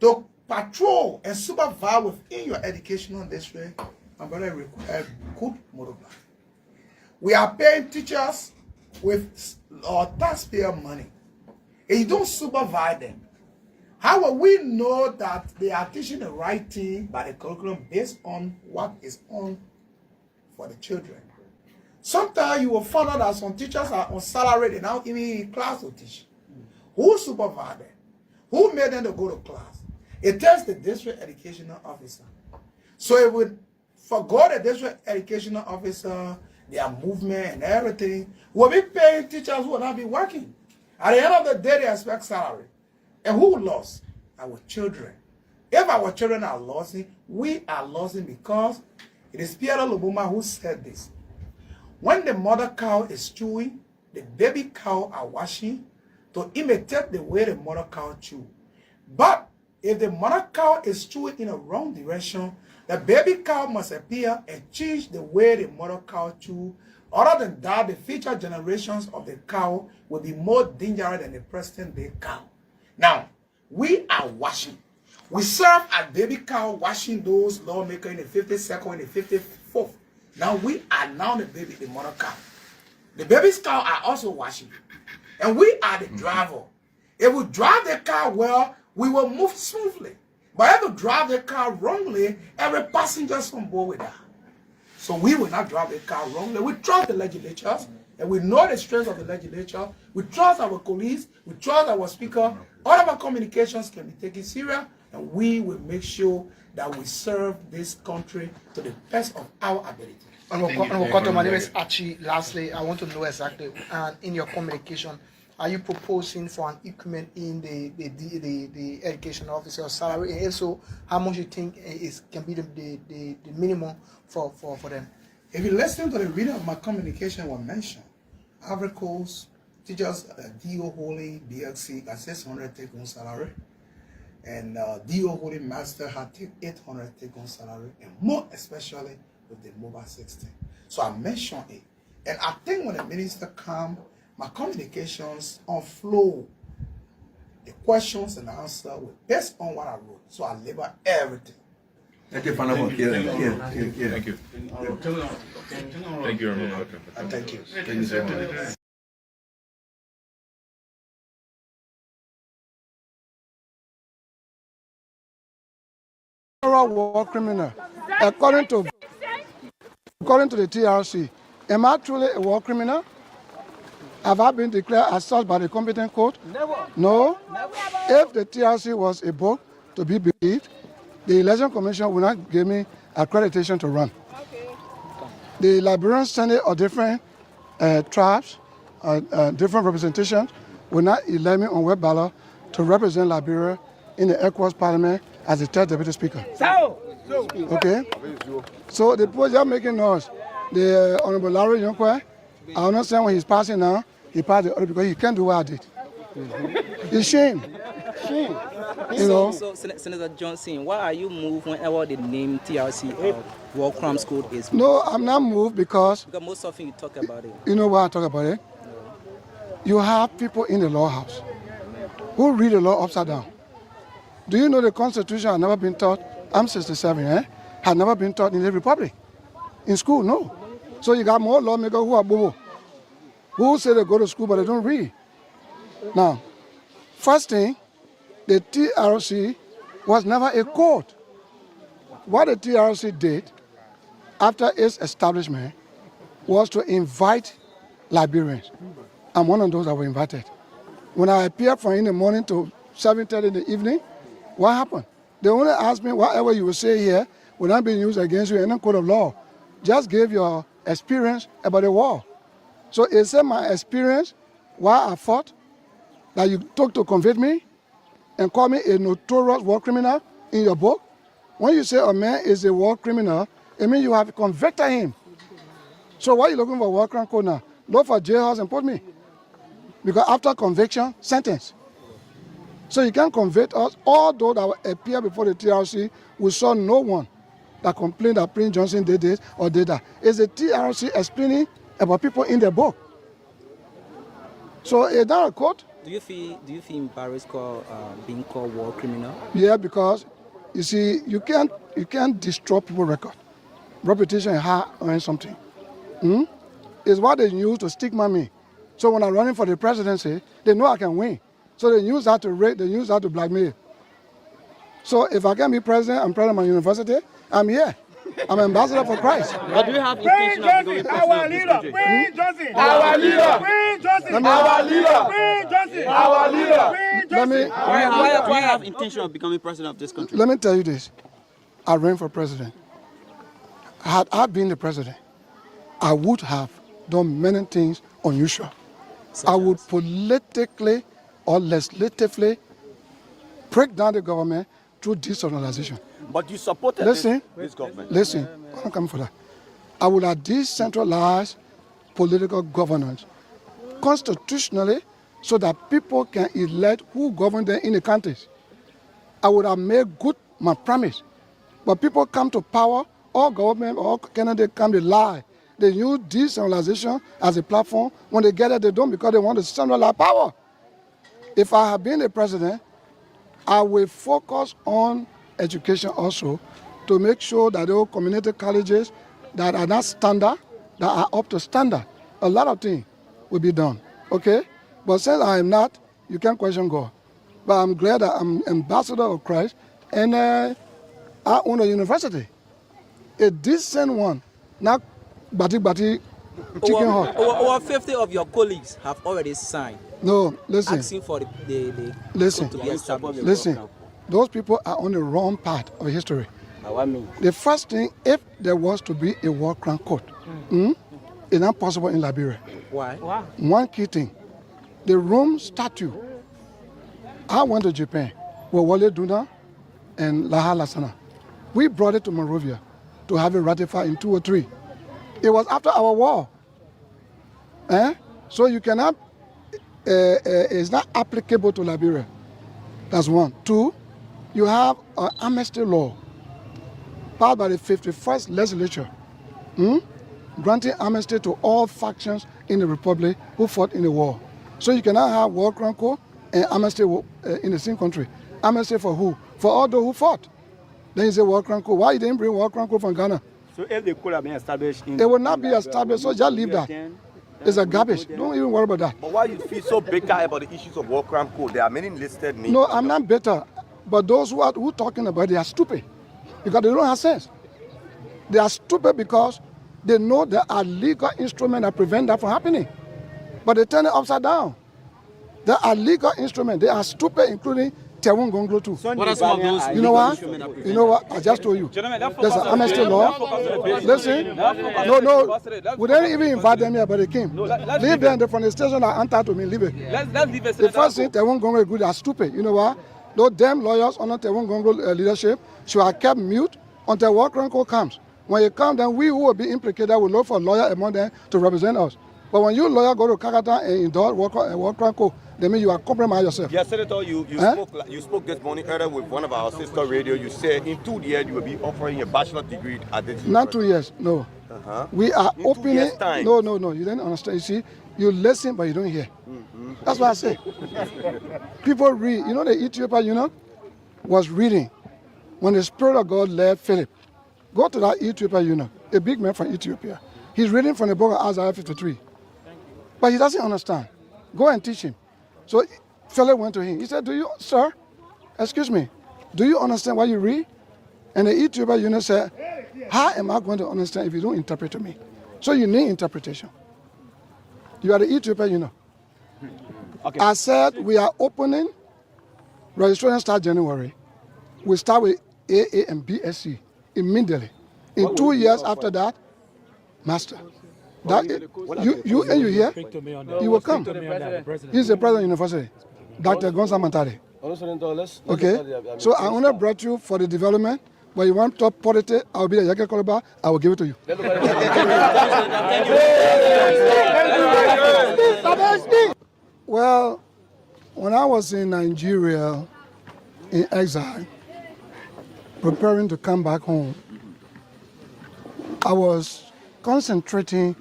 To patrol and supervise within your educational district, my brother, require good motorbike. We are paying teachers with our taxpayer money. And you don't supervise them. How will we know that they are teaching the right thing by the curriculum based on what is on for the children? Sometimes you will find out that some teachers are on salary, they're not even in class to teach. Who supervised them? Who made them to go to class? It tells the district educational officer. So it would forgo the district educational officer, their movement and everything. We'll be paying teachers who will not be working. At the end of the day, they expect salary. And who lost? Our children. If our children are losing, we are losing because it is Pierre Lobuma who said this. When the mother cow is chewing, the baby cow are washing to imitate the way the mother cow chew. But if the mother cow is chewing in a wrong direction, the baby cow must appear and change the way the mother cow chew. Other than that, the future generations of the cow will be more dangerous than the present day cow. Now, we are washing. We serve a baby cow washing those lawmakers in the 52nd and the 54th. Now we are now the mother cow. The baby's cow are also washing. And we are the driver. If we drive the car well, we will move smoothly. But if we drive the car wrongly, every passenger on board with that. So we will not drive the car wrongly. We trust the legislatures, and we know the strength of the legislature. We trust our colleagues. We trust our speaker. All of our communications can be taken serious, and we will make sure that we serve this country to the best of our ability. Honorable Koto, my name is Archie. Lastly, I want to know exactly, in your communication, are you proposing for an increment in the education officer salary? And if so, how much you think can be the minimum for them? If you listen to the reading of my communication, was mentioned, Ivory Coast teachers, DO Holy, DXC got 600 take-home salary, and DO Holy Master had 800 take-home salary, and more especially with the mobile 16. So I mentioned it, and I think when the minister come, my communications on flow, the questions and answer were based on what I wrote. So I label everything. Thank you. Thank you. Thank you. Thank you. Thank you. Thank you so much. War criminal. According to the TRC, am I truly a war criminal? Have I been declared as such by the competent court? No. If the TRC was a book to be believed, the Election Commission will not give me accreditation to run. The Liberian Senate are different. tribes, different representations will not elect me on web ballot to represent Liberia in the ECOWAS Parliament as the third deputy speaker. Okay? So the people just making noise. The Honorable Larry Yonkwe, I understand when he's passing now, he passed the order because he can't do what I did. It's shame. Shame. You know? So, Senator Johnson, why are you moved whenever the name TRC War Crimes Code is? No, I'm not moved because most often you talk about it. You know why I talk about it? You have people in the law house who read the law upside down. Do you know the Constitution had never been taught? I'm 67, had never been taught in the Republic. In school, no. So you got more lawmakers who are bobo, who say they go to school but they don't read. Now, first thing, the TRC was never a court. What the TRC did after its establishment was to invite Liberians. I'm one of those that were invited. When I appeared from in the morning to 7:30 in the evening, what happened? They only asked me, whatever you will say here will not be used against you in a court of law. Just give your experience about the war. So is it my experience why I fought that you took to convict me and call me a notorious war criminal in your book? When you say a man is a war criminal, it means you have convicted him. So why are you looking for a war crime code now? Look for jailhouse and put me. Because after conviction, sentence. So you can convict us. All those that appear before the TRC, we saw no one that complained that Prince Johnson did this or did that. It's the TRC explaining about people in the book. So is that a court? Do you feel embarrassed being called war criminal? Yeah, because you see, you can't destroy people's record. Reputation is hard or something. It's what they use to stigma me. So when I'm running for the presidency, they know I can win. So they use that to rape, they use that to blackmail. So if I can be president, I'm president of my university, I'm here. I'm ambassador for Christ. But do you have intention of becoming president of this country? Our leader! Our leader! Our leader! Why have intention of becoming president of this country? Let me tell you this. I ran for president. Had I been the president, I would have done many things unusual. I would politically or legislatively break down the government through decentralization. But you supported this government. Listen, I'm not coming for that. I would have decentralized political governance constitutionally so that people can elect who govern them in the countries. I would have made good my promise. But people come to power, all government, all candidates come to lie. They use decentralization as a platform. When they get it, they don't because they want to centralize power. If I have been the president, I will focus on education also to make sure that those community colleges that are not standard, that are up to standard, a lot of things will be done, okay? But since I am not, you can't question God. But I'm glad that I'm ambassador of Christ and I own a university, a decent one, not bati chicken hut. Over 50 of your colleagues have already signed. No, listen. Asking for the listen, to be established. listen. Those people are on the wrong part of history. The first thing, if there was to be a war crime court, it's not possible in Liberia. Why? One key thing, the Rome Statute. I went to Japan with Wale Duna and Laha Lasana. We brought it to Monrovia to have it ratified in 2003. It was after our war. So you cannot, it's not applicable to Liberia. That's one. Two, you have an amnesty law passed by the 51st legislature, granting amnesty to all factions in the republic who fought in the war. So you cannot have war crime court and amnesty in the same country. Amnesty for who? For all those who fought. Then you say war crime court. Why you didn't bring war crime court from Ghana? So if they could have been established in... It will not be established, so just leave that. It's a garbage. Don't even worry about that. But why you feel so bitter about the issues of war crime code? There are many listed names. No, I'm not bitter. But those who are talking about it, they are stupid. Because they don't have sense. They are stupid because they know there are legal instruments that prevent that from happening. But they turn it upside down. There are legal instruments. They are stupid, including Tewon Gonglo too. What are some of those? You know what? You know what? I just told you. There's an amnesty law. Listen, no, we didn't even invite them here, but they came. Leave them from the station that answer to me. Leave it. Let's leave it. The first thing Tewon Gonglo is good are stupid. You know what? Those damn lawyers under Tewon Gonglo leadership should have kept mute until War Crime Code comes. When it comes, then we who will be implicated will look for a lawyer among them to represent us. But when you lawyer go to Kakata and endorse War Crime Code, they mean you are compromising yourself. Yeah, Senator, you spoke this morning earlier with one of our sister radio. You said in 2 years you will be offering a bachelor degree at this. Not 2 years, no. We are in opening. 2 years' time. No, you didn't understand. You see, you listen but you don't hear. That's what I say. People read. You know the Ethiopia, was reading when the Spirit of God led Philip. Go to that Ethiopia, a big man from Ethiopia. He's reading from the book of Isaiah 53. But he doesn't understand. Go and teach him. So Philip went to him. He said, sir, excuse me, do you understand what you read? And the Ethiopian said, how am I going to understand if you don't interpret to me? So you need interpretation. You are the Ethiopian, Okay. I said we are opening, registration start January. We start with AA and BSc immediately. In 2 years after that, master. That you here, you will come. He's the president of the university, Dr. Gonza Mantari. Okay, so I only brought you for the development. But you want top politics, I will be the Yaka Koloba, I will give it to you. Well, when I was in Nigeria, in exile, preparing to come back home, I was contemplating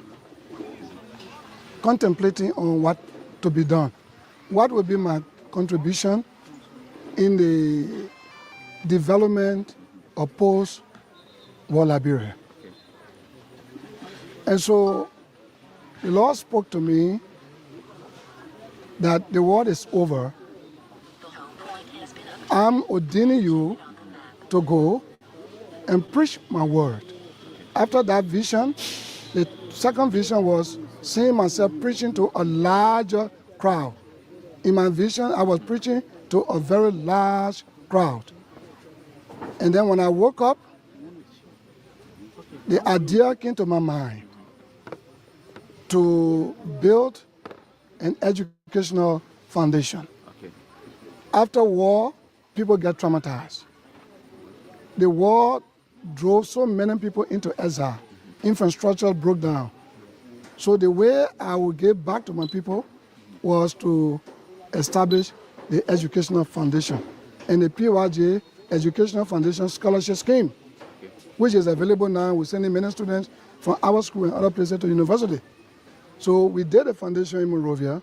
on what to be done. What would be my contribution in the development of post-war Liberia. And so the Lord spoke to me that the war is over. I'm ordaining you to go and preach my word. After that vision, the second vision was seeing myself preaching to a larger crowd. In my vision, I was preaching to a very large crowd. And then when I woke up, the idea came to my mind to build an educational foundation. Okay. After war, people get traumatized. The war drove so many people into exile. Infrastructure broke down. So the way I would give back to my people was to establish the educational foundation. And the PYJ Educational Foundation Scholarship Scheme, which is available now. We're sending many students from our school and other places to university. So we did a foundation in Monrovia,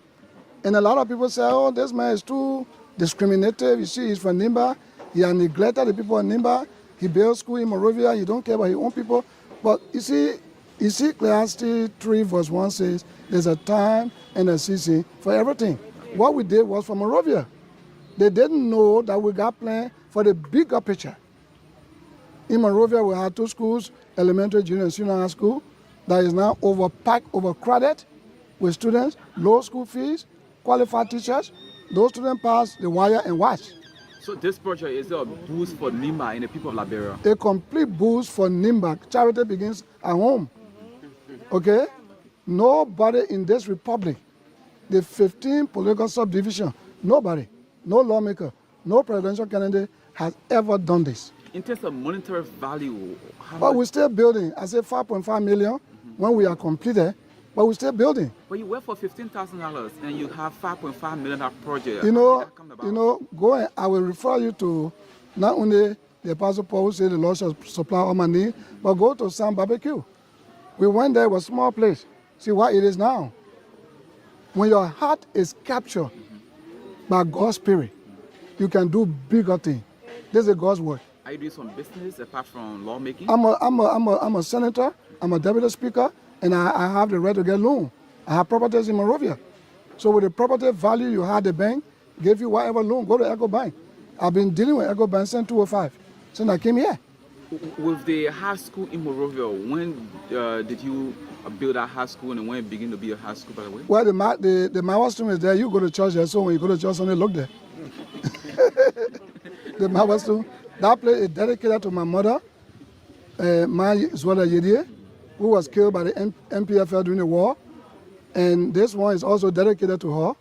and a lot of people say, oh, this man is too discriminative. You see, he's from Nimba. He has neglected the people in Nimba. He built school in Monrovia. He don't care about his own people. But you see Ecclesiastes 3 verse 1 says, there's a time and a season for everything. What we did was for Monrovia. They didn't know that we got planned for the bigger picture. In Monrovia, we had 2 schools, elementary, junior, and senior high school, that is now overpacked, overcrowded with students, low school fees, qualified teachers. Those students pass the wire and watch. So this project is a boost for Nimba and the people of Liberia? A complete boost for Nimba. Charity begins at home. Okay? Nobody in this republic, the 15 political subdivision, nobody, no lawmaker, no presidential candidate has ever done this. In terms of monetary value, but we're still building. I say 5.5 million when we are completed, but we're still building. But you work for $15,000 and you have $5.5 million project. You know, go and I will refer you to not only the Apostle Paul who said the Lord shall supply all my need, but go to Sam Barbecue. We went there, it was a small place. See what it is now. When your heart is captured by God's Spirit, you can do bigger things. This is God's word. Are you doing some business apart from lawmaking? I'm a senator, I'm a deputy speaker, and I have the right to get loan. I have properties in Monrovia. So with the property value you had, the bank gave you whatever loan, go to Echo Bank. I've been dealing with Echo Bank since 2005, since I came here. With the high school in Monrovia, when did you build a high school and when it began to be a high school, by the way? Well, the Mawa stream is there. You go to church there, so when you go to church, only look there. the Marble Stone. That place is dedicated to my mother, my Zwada Yedie, who was killed by the MPFL during the war. And this one is also dedicated to her.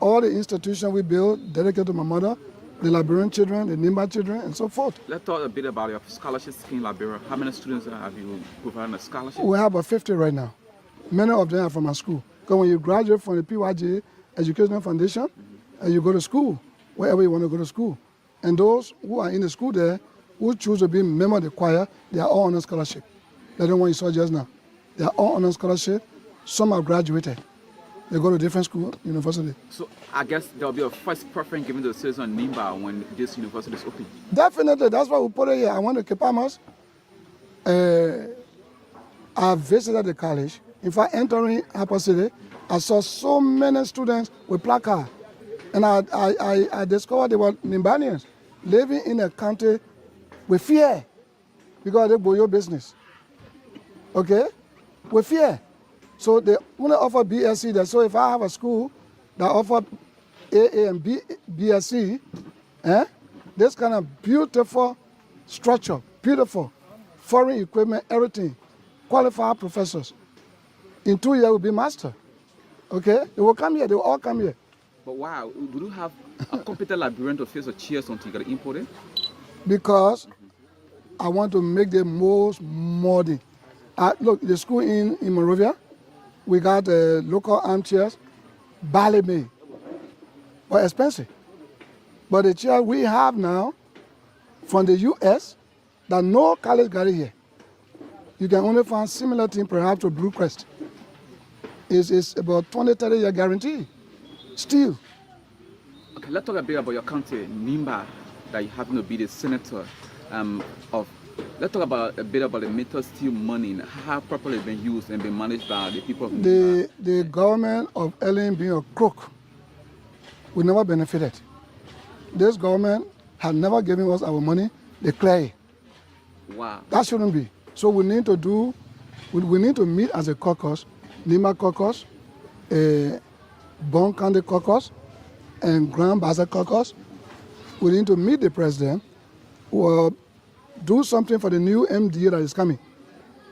All the institutions we built dedicated to my mother, the Liberian children, the Nimba children, and so forth. Let's talk a bit about your scholarship scheme in Liberia. How many students have you provided a scholarship? We have about 50 right now. Many of them are from our school. Because when you graduate from the PYJ Educational Foundation, and you go to school, wherever you want to go to school. And those who are in the school there, who choose to be a member of the choir, they are all on a scholarship. They don't want you saw just now. They are all on a scholarship. Some have graduated. They go to different school, university. So I guess there will be a first preference given to the citizens on Nimba when this university is open. Definitely, that's why we put it here. I went to Kepamas. I visited the college. In fact, entering Upper City, I saw so many students with placards. And I discovered they were Nimbanians living in a country with fear because they go your business. Okay? With fear. So they only offer BSc there. So if I have a school that offer AA and BSc, this kind of beautiful structure, beautiful foreign equipment, everything, qualified professors. In 2 years, will be master. Okay? They will come here. They will all come here. But wow, do you have a competent librarian to face the chairs until you get imported? Because I want to make the most modern. Look, the school in Monrovia, we got local armchairs, barely made, but expensive. But the chair we have now from the US, that no college got it here. You can only find similar thing perhaps to Blue Crest. It's about 20, 30 year guarantee. Still. Okay, let's talk a bit about your county, Nimba, that you happen to be the senator of. Let's talk about a bit about the metal steel money and how properly been used and been managed by the people of Nimba. The government of Ellen being a crook, we never benefited. This government had never given us our money, they clear it. Wow. That shouldn't be. So we need to meet as a caucus, Nimba caucus, Bon County caucus, and Grand Baza caucus. We need to meet the president or do something for the new MDA that is coming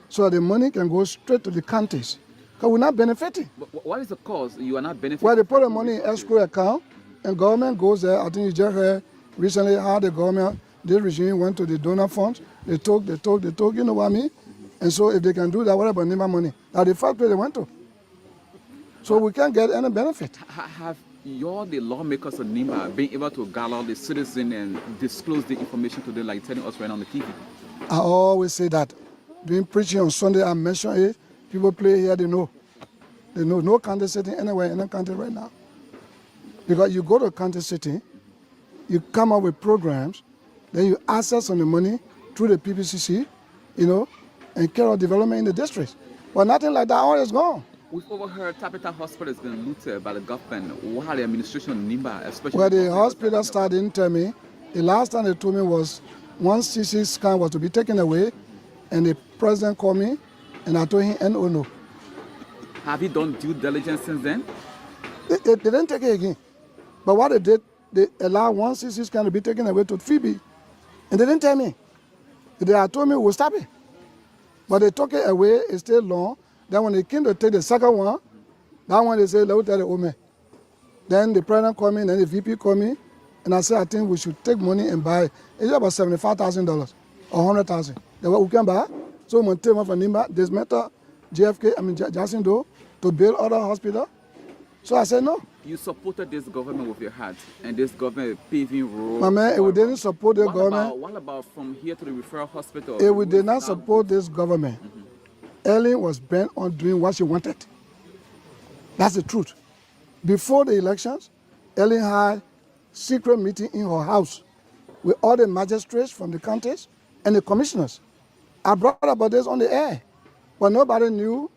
so that the money can go straight to the counties. Because we're not benefiting. But what is the cause? You are not benefiting? Well, they put the money in escrow account and government goes there. I think you just heard recently how the government, this regime went to the donor funds. They took, you know what I mean? And so if they can do that, what about Nimba money? Now the first place they went to. So we can't get any benefit. Have the lawmakers of Nimba been able to gather the citizen and disclose the information to them like telling us right on the TV? I always say that. Doing preaching on Sunday, I mention it. People play here, they know. They know no county sitting anywhere in the country right now. Because you go to a county city, you come up with programs, then you access on the money through the PPCC, and carry out development in the district. But nothing like that, all is gone. We've overheard Tapita Hospital has been looted by the government. While the administration of Nimba, especially... Well, the hospital staff didn't tell me. The last time they told me was one CT scan was to be taken away, and the president called me, and I told him, no. Have you done due diligence since then? They didn't take it again. But what they did, they allowed one CT scan to be taken away to Phoebe, and they didn't tell me. They had told me we'll stop it. But they took it away, it stayed long. Then when they came to take the second one, that one they said, let me tell the woman. Then the president called me, then the VP called me, and I said, I think we should take money and buy it. It's about $75,000 or $100,000. That's what we can buy. So we take one from Nimba, dismantle Jackson Doe to build other hospital. So I said no. You supported this government with your heart, and this government paving roads. My man, if we didn't support the government. What about from here to the referral hospital? If we did not support this government, Ellen was bent on doing what she wanted. That's the truth. Before the elections, Ellen had secret meeting in her house with all the magistrates from the counties and the commissioners. I brought about this on the air, but nobody knew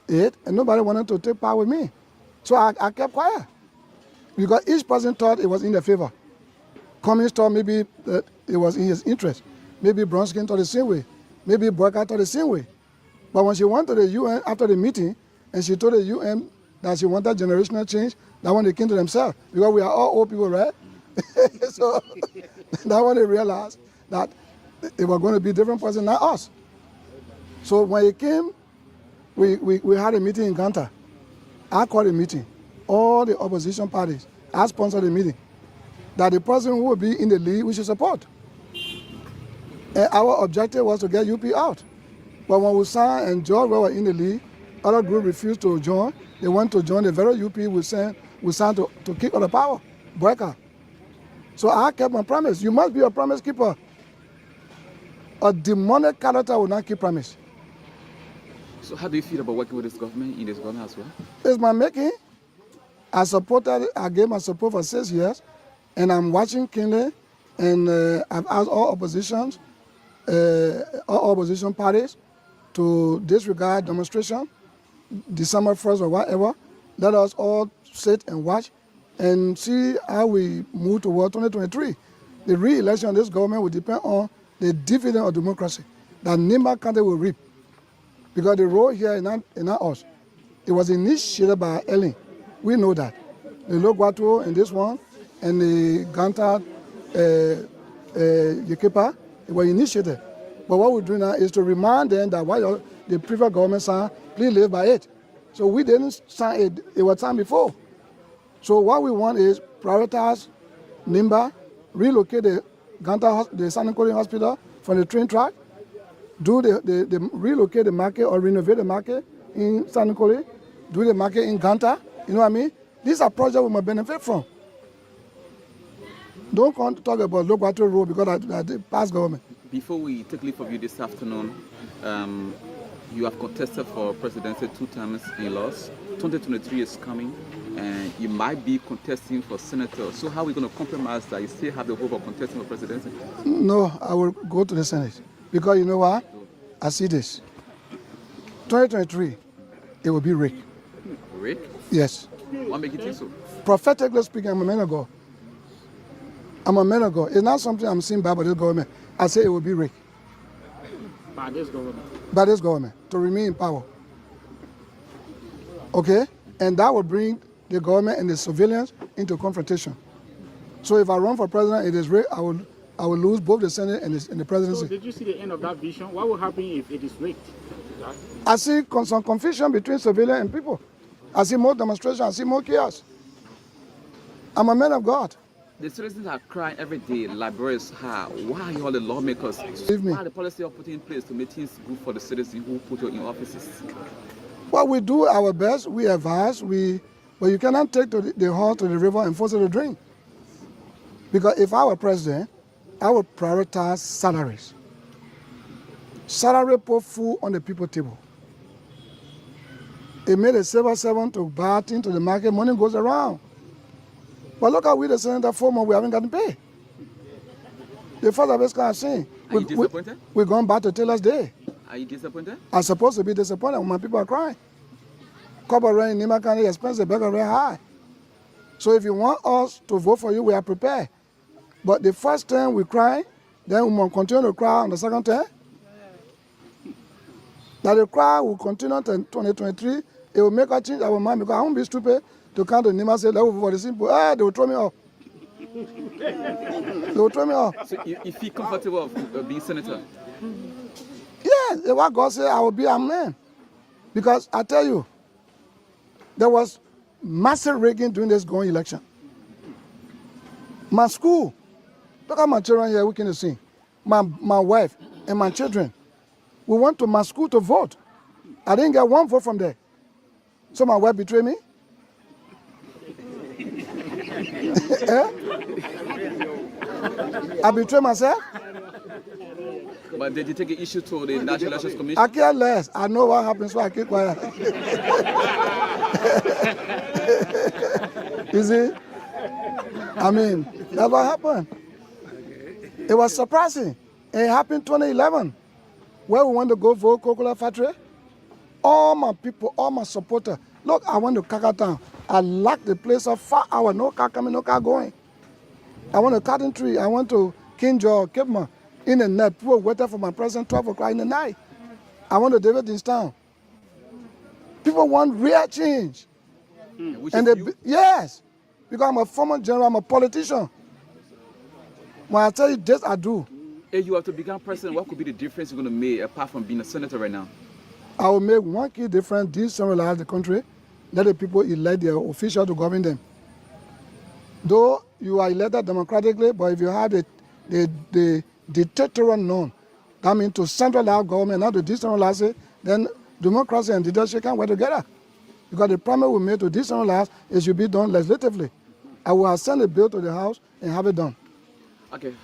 it and nobody wanted to take part with me. So I kept quiet because each person thought it was in their favor. Cummings thought maybe that it was in his interest. Maybe Bronskin thought the same way. Maybe Boyka thought the same way. But when she went to the UN after the meeting and she told the UN that she wanted generational change, that when they came to themselves, because we are all old people, right? So that when they realized that it was going to be a different person, not us. So when he came, we had a meeting in Ganta. I called a meeting. All the opposition parties, I sponsored the meeting. That the person who will be in the league, we should support. And our objective was to get UP out. But when Usan and George were in the league, other group refused to join. They want to join the very UP we sent to kick out the power, breaker. So I kept my promise. You must be a promise keeper. A demonic character will not keep promise. So how do you feel about working with this government, in this government as well? It's my making. I gave my support for 6 years, and I'm watching keenly, and I've asked all opposition parties to disregard demonstration, December 1st or whatever. Let us all sit and watch and see how we move toward 2023. The re-election of this government will depend on the dividend of democracy that Nimba County will reap. Because the role here is not us. It was initiated by Ellen. We know that. The Logwato and this one, and the Ganta Yekepa, it was initiated. But what we're doing now is to remind them that what the previous government signed, please live by it. So we didn't sign it, it was signed before. So what we want is prioritize Nimba, relocate the Ganta, the Sanankoli Hospital from the train track, relocate the market or renovate the market in Sanankoli, do the market in Ganta, you know what I mean? These are projects we might benefit from. Don't come to talk about Logwato Road because I did past government. Before we take leave of you this afternoon, you have contested for presidency 2 times and lost. 2023 is coming, and you might be contesting for senator. So how are we going to compromise that you still have the hope of contesting for presidency? No, I will go to the Senate. Because you know what? I see this. 2023, it will be Rick. Rick? Yes. What makes you think so? Prophetically speaking, I'm a man of God. I'm a man of God. It's not something I'm seeing by this government. I say it will be Rick. By this government? By this government, to remain in power. Okay? And that will bring the government and the civilians into confrontation. So if I run for president, it is Rick, I will lose both the Senate and the presidency. So did you see the end of that vision? What will happen if it is rigged? I see some confusion between civilians and people. I see more demonstration, I see more chaos. I'm a man of God. The citizens are crying every day, libraries high. Why are all the lawmakers? Why are the policy of putting in place to make things good for the citizens who put you in offices? Well, we do our best, we advise, but you cannot take the horse to the river and force it to drink. Because if I were president, I would prioritize salaries. Salary put food on the people's table. It made a civil servant to buy things to the market, money goes around. But look how we the senator 4 months, we haven't gotten paid. The first of us kind of saying. Are you disappointed? We're going back to Taylor's Day. Are you disappointed? I'm supposed to be disappointed when my people are crying. Copper rent in Nimba County expensive, burger rent high. So if you want us to vote for you, we are prepared. But the first time we cry, then we will continue to cry on the second time. That the cry will continue until 2023. It will make us change our mind because I won't be stupid to come to Nimba and say, let's vote for the simple. They will throw me off. They will throw me off. So you feel comfortable of being senator? Yes, what God said, I will be a man. Because I tell you, there was massive rigging during this going election. My school, look at my children here, we can see. My wife and my children, we went to my school to vote. I didn't get one vote from there. So my wife betrayed me. I betrayed myself. But did you take an issue to the National Elections Commission? I care less. I know what happens, so I keep quiet. You see? I mean, that's what happened. It was surprising. It happened 2011, where we went to go vote Coca-Cola factory. All my people, all my supporters. Look, I went to Kakatown. I locked the place up 4 hours. No car coming, no car going. I went to Cotton Tree. I went to King George, Cape Mount. In the night, people waited for my president 12 o'clock in the night. I went to Davidstown. People want real change. Which is you? Yes, because I'm a former general, I'm a politician. When I tell you this, I do. If you have to become president, what could be the difference you're going to make apart from being a senator right now? I will make one key difference: decentralize the country, let the people elect their officials to govern them. Though you are elected democratically, but if you have the dictatorial norm, that means to centralize government, not to decentralize it, then democracy and dictatorship can work together. Because the promise we made to decentralize, it should be done legislatively. I will send a bill to the House and have it done. Okay.